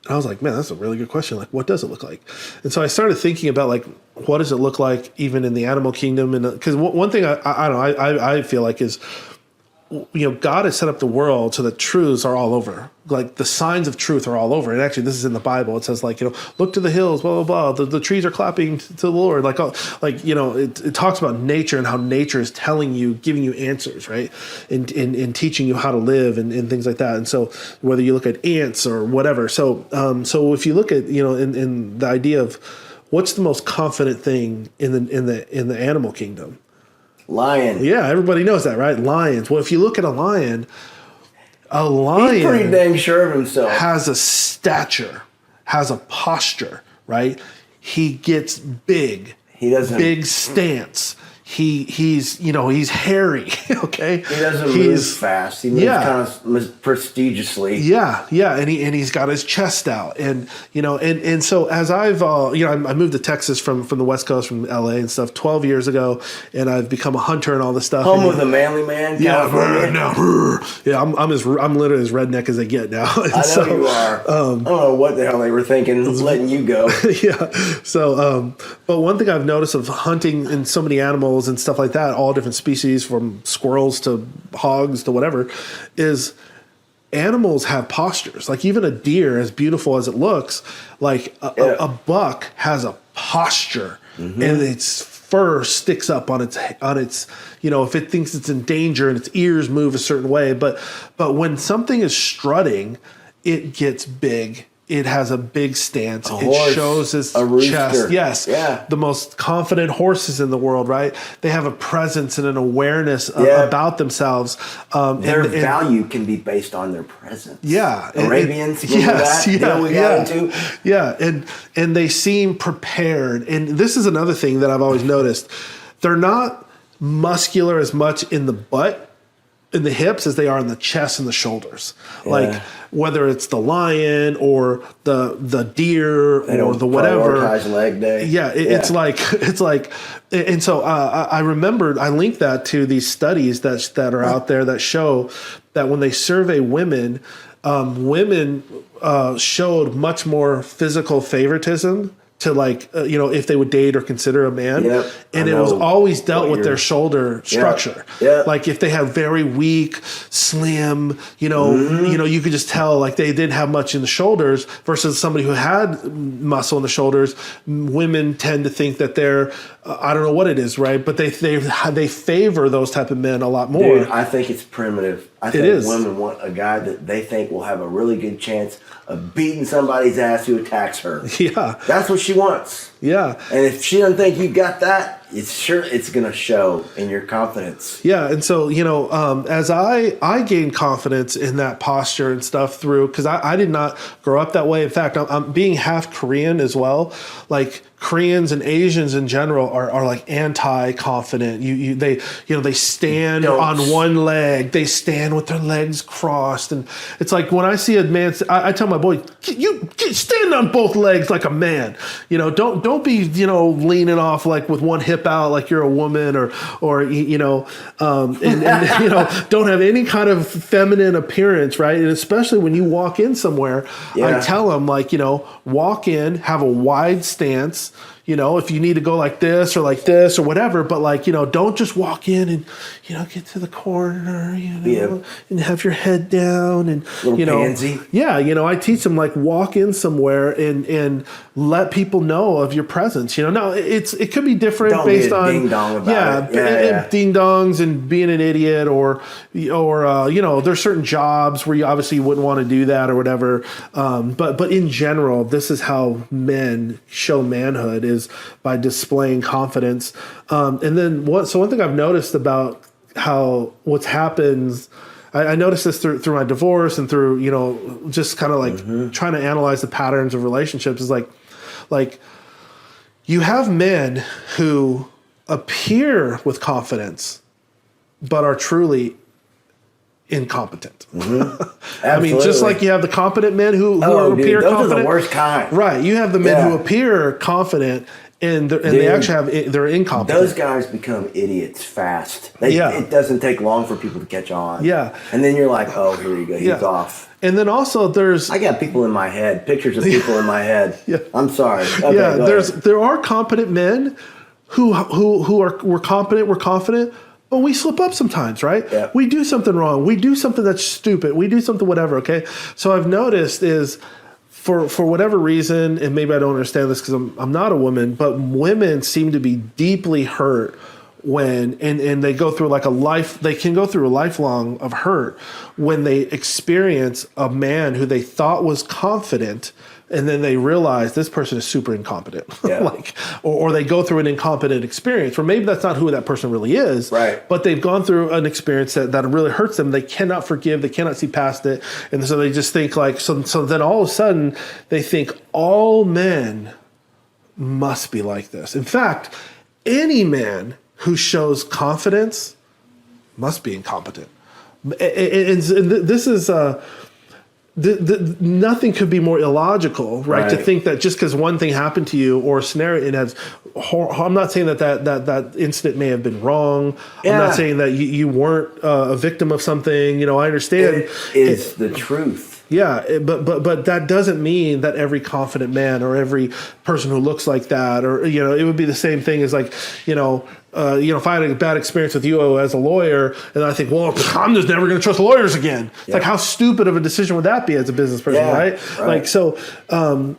And I was like, man, that's a really good question. Like, what does it look like? And so I started thinking about, like, what does it look like even in the animal kingdom? And because one thing I feel like is, God has set up the world so that truths are all over. Like the signs of truth are all over. And actually, this is in the Bible. It says, like, look to the hills, blah, blah, blah. The trees are clapping to the Lord. It talks about nature and how nature is telling you, giving you answers, right? And teaching you how to live and things like that. And so whether you look at ants or whatever. So if you look at, in the idea of what's the most confident thing in the animal kingdom? Lion. Yeah, everybody knows that, right? Lions. Well, if you look at a lion He's pretty dang sure of himself. has a stature, has a posture, right? He gets big. He doesn't. Big stance. He's hairy, okay? He doesn't move fast. He moves kind of prestigiously. Yeah, and he's got his chest out, and so as I've I moved to Texas from the West Coast, from LA and stuff 12 years ago, and I've become a hunter and all this stuff. Home of the manly man. California. I'm literally as redneck as they get now. I know you are. I don't know what the hell they were thinking, letting you go. Yeah. So, but one thing I've noticed of hunting in so many animals and stuff like that, all different species from squirrels to hogs to whatever, is animals have postures. Like even a deer, as beautiful as it looks, like a buck has a posture, and its fur sticks up on its if it thinks it's in danger, and its ears move a certain way. But when something is strutting, it gets big. It has a big stance. It shows its chest. Yes. Yeah. The most confident horses in the world, right? They have a presence and an awareness about themselves. Their value can be based on their presence. Yeah. Arabians, got into? Yeah. And they seem prepared. And this is another thing that I've always noticed. They're not muscular as much in the butt, in the hips, as they are in the chest and the shoulders. Yeah. Like whether it's the lion or the deer or the whatever. Prioritize leg day. Yeah, it's like, and so I remembered, I linked that to these studies that are out there that show that when they survey women, women showed much more physical favoritism to if they would date or consider a man. Yep, and it was always dealt with their shoulder structure. Yep. Like if they have very weak, slim, you could just tell like they didn't have much in the shoulders versus somebody who had muscle in the shoulders. Women tend to think that they're, I don't know what it is, right? But they favor those type of men a lot more. Dude, I think it's primitive. I think women want a guy that they think will have a really good chance of beating somebody's ass who attacks her. Yeah. That's what she she wants. Yeah. And if she doesn't think you got that, it's going to show in your confidence. Yeah, and so, as I gained confidence in that posture and stuff through, because I did not grow up that way. In fact, I'm being half Korean as well. Like Koreans and Asians in general are like anti-confident. They stand on one leg. They stand with their legs crossed, and it's like when I see a man, I tell my boy, you stand on both legs like a man. Don't be leaning off like with one hip out like you're a woman, or don't have any kind of feminine appearance, right? And especially when you walk in somewhere, I tell them walk in, have a wide stance. If you need to go like this or whatever, but don't just walk in and, get to the corner, and have your head down and, pansy. Yeah. I teach them walk in somewhere and let people know of your presence. Now it could be different based on ding dong about it. Ding dongs and being an idiot or there's certain jobs where you obviously wouldn't want to do that or whatever. But in general, this is how men show manhood is by displaying confidence. And then one thing I've noticed about how what's happens, I noticed this through my divorce and through, just kind of trying to analyze the patterns of relationships is like you have men who appear with confidence, but are truly incompetent. I mean, just like you have the competent men who appear those confident. Are the worst kind. Right. You have the men who appear confident and they actually they're incompetent. Those guys become idiots fast. It doesn't take long for people to catch on. Yeah. And then you're like, oh, here you go. He's off. And then also I got people in my head, pictures of people in my head. Yeah. I'm sorry. Okay, there are competent men we're competent, we're confident, but we slip up sometimes, right? Yeah. We do something wrong. We do something that's stupid. We do something whatever, okay? So I've noticed is for whatever reason, and maybe I don't understand this because I'm not a woman, but women seem to be deeply hurt when and they go through they can go through a lifelong of hurt when they experience a man who they thought was confident, and then they realize this person is super incompetent. Yeah. or they go through an incompetent experience, or maybe that's not who that person really is. Right. But they've gone through an experience that really hurts them. They cannot forgive. They cannot see past it. And so they just think so then all of a sudden they think all men must be like this. In fact, any man who shows confidence must be incompetent. And this is nothing could be more illogical, right? To think that just because one thing happened to you or a scenario, it has. I'm not saying that incident may have been wrong. Yeah. I'm not saying that you weren't a victim of something. I understand. It is the truth. Yeah, but that doesn't mean that every confident man or every person who looks like that, or it would be the same thing as if I had a bad experience with you as a lawyer, and I think, well, I'm just never going to trust lawyers again. It's like, how stupid of a decision would that be as a business person, right?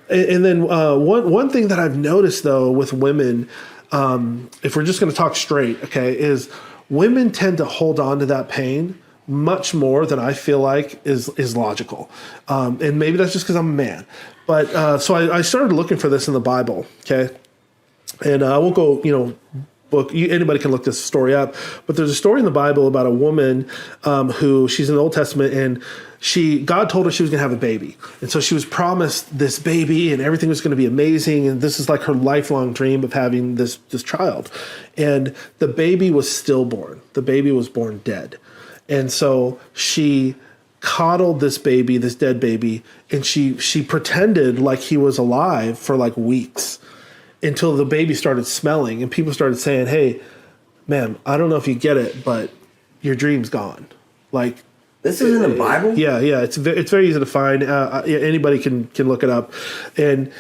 And then one thing that I've noticed though with women, if we're just going to talk straight, okay, is women tend to hold on to that pain much more than I feel like is logical. And maybe that's just because I'm a man. But so I started looking for this in the Bible, okay? And I won't go, book. Anybody can look this story up. But there's a story in the Bible about a woman who, she's in the Old Testament, and God told her she was going to have a baby. And so she was promised this baby and everything was going to be amazing. And this is like her lifelong dream of having this child. And the baby was stillborn. The baby was born dead. And so she coddled this baby, this dead baby, and she pretended like he was alive for like weeks until the baby started smelling and people started saying, "Hey, ma'am, I don't know if you get it, but your dream's gone." Like, this is in the Bible? Yeah. It's very easy to find. Anybody can look it up. And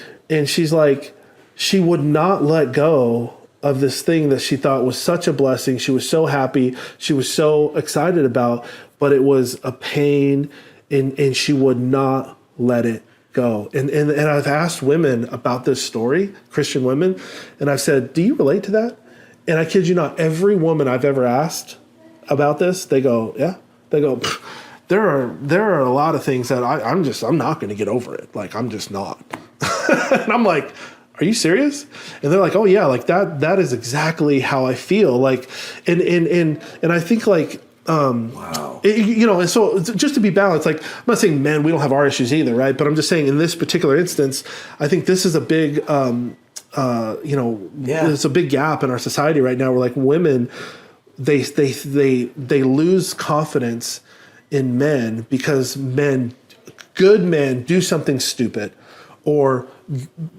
she's like, she would not let go of this thing that she thought was such a blessing. She was so happy. She was so excited about, but it was a pain, and she would not let it go. And I've asked women about this story, Christian women, and I've said, "Do you relate to that?" And I kid you not, every woman I've ever asked about this, they go, "Yeah." They go, there are a lot of things that I'm not going to get over it. Like, I'm just not. And I'm like, are you serious? And they're like, oh yeah, like that is exactly how I feel. Like, and I think like, Wow. and so just to be balanced, like I'm not saying men, we don't have our issues either, right? But I'm just saying in this particular instance, I think this is a big, there's a big gap in our society right now where like women, they lose confidence in men because good men do something stupid, or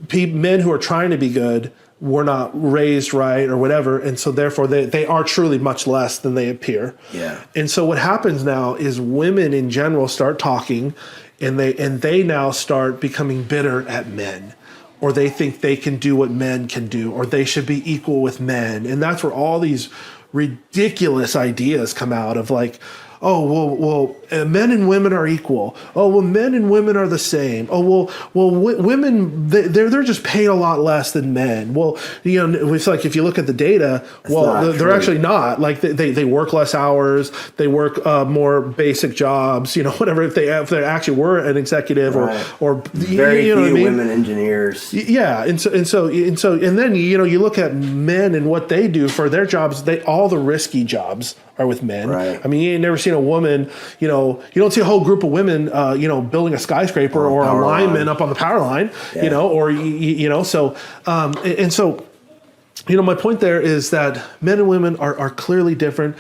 men who are trying to be good were not raised right or whatever, and so therefore they are truly much less than they appear. Yeah. And so what happens now is women in general start talking, and they now start becoming bitter at men, or they think they can do what men can do, or they should be equal with men, and that's where all these ridiculous ideas come out of like, oh, well, men and women are equal. Oh, well, men and women are the same. Oh, women, they're just paid a lot less than men. Well, it's like if you look at the data, they're actually not. Like they work less hours. They work more basic jobs. Whatever. If they actually were an executive or very few what I mean? women engineers. Yeah, and then you look at men and what they do for their jobs. All the risky jobs are with men. Right. I mean, you ain't never seen a woman, you don't see a whole group of women, building a skyscraper or a lineman up on the power line, so, my point there is that men and women are clearly different.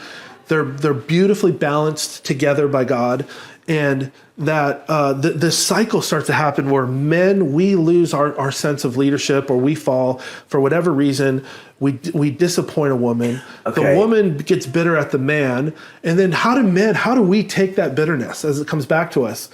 They're beautifully balanced together by God. And that this cycle starts to happen where men, we lose our sense of leadership, or we fall for whatever reason. We disappoint a woman. Okay. The woman gets bitter at the man. And then how do we take that bitterness as it comes back to us?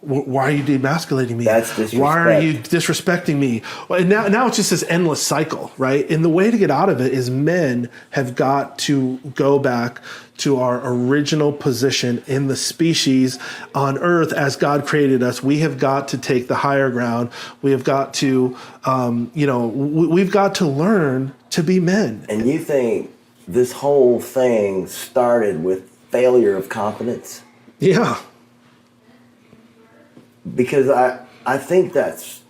Why are you demasculating me? That's disrespect. Why are you disrespecting me? And now it's just this endless cycle, right? And the way to get out of it is men have got to go back to our original position in the species on Earth as God created us. We have got to take the higher ground. We have got to, we've got to learn to be men. And you think this whole thing started with failure of confidence? Yeah. Because I think that's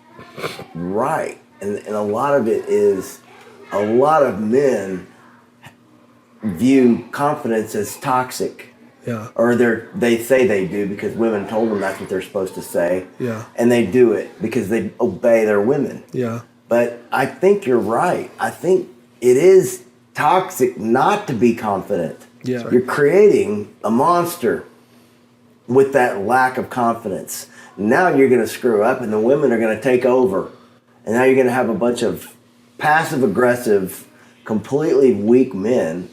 right. And a lot of it is a lot of men view confidence as toxic. Yeah. Or they say they do because women told them that's what they're supposed to say. Yeah. And they do it because they obey their women. Yeah. But I think you're right. I think it is toxic not to be confident. Yeah. You're creating a monster with that lack of confidence. Now you're going to screw up and the women are going to take over. And now you're going to have a bunch of passive-aggressive, completely weak men.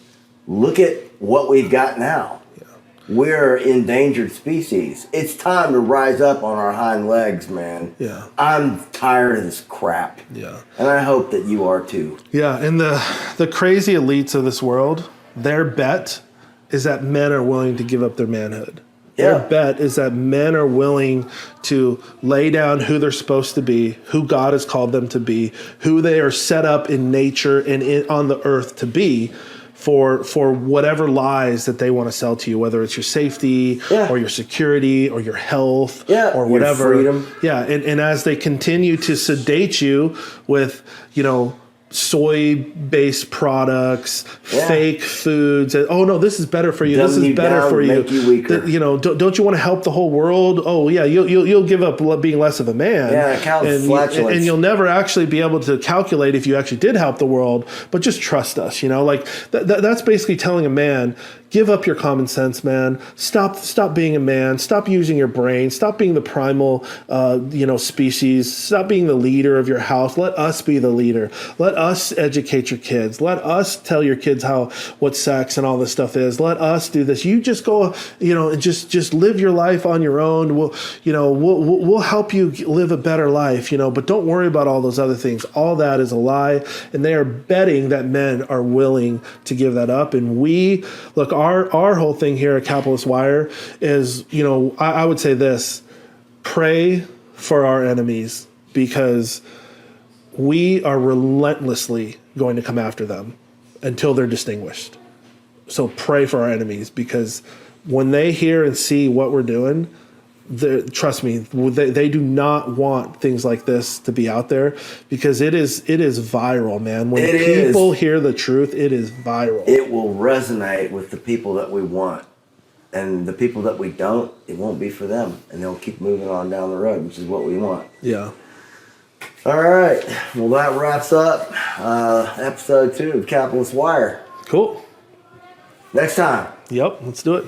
Look at what we've got now. Yeah. We're endangered species. It's time to rise up on our hind legs, man. Yeah. I'm tired of this crap. Yeah. And I hope that you are too. Yeah, and the crazy elites of this world, their bet is that men are willing to give up their manhood. Yeah. Their bet is that men are willing to lay down who they're supposed to be, who God has called them to be, who they are set up in nature and on the earth to be, for whatever lies that they want to sell to you, whether it's your safety or your security or your health or whatever. Your freedom. Yeah, and as they continue to sedate you with, soy-based products, fake foods. And, oh no, this is better for you. This is better for you. Make you weaker. Don't you want to help the whole world? Oh yeah, you'll give up being less of a man. Yeah, and you'll never actually be able to calculate if you actually did help the world. But just trust us. Like that's basically telling a man, give up your common sense, man. Stop being a man. Stop using your brain. Stop being the primal, species. Stop being the leader of your house. Let us be the leader. Let us educate your kids. Let us tell your kids what sex and all this stuff is. Let us do this. You just go, and just live your life on your own. We'll help you live a better life, but don't worry about all those other things. All that is a lie, and they are betting that men are willing to give that up. And look, our whole thing here at CapitalistWire is, I would say this: pray for our enemies, because we are relentlessly going to come after them until they're distinguished. So pray for our enemies, because when they hear and see what we're doing, trust me, they do not want things like this to be out there because it is viral, man. When people hear the truth, it is viral. It will resonate with the people that we want. And the people that we don't, it won't be for them. And they'll keep moving on down the road, which is what we want. Yeah. All right. Well, that wraps up episode 2 of Capitalist Wire. Cool. Next time. Yep. Let's do it.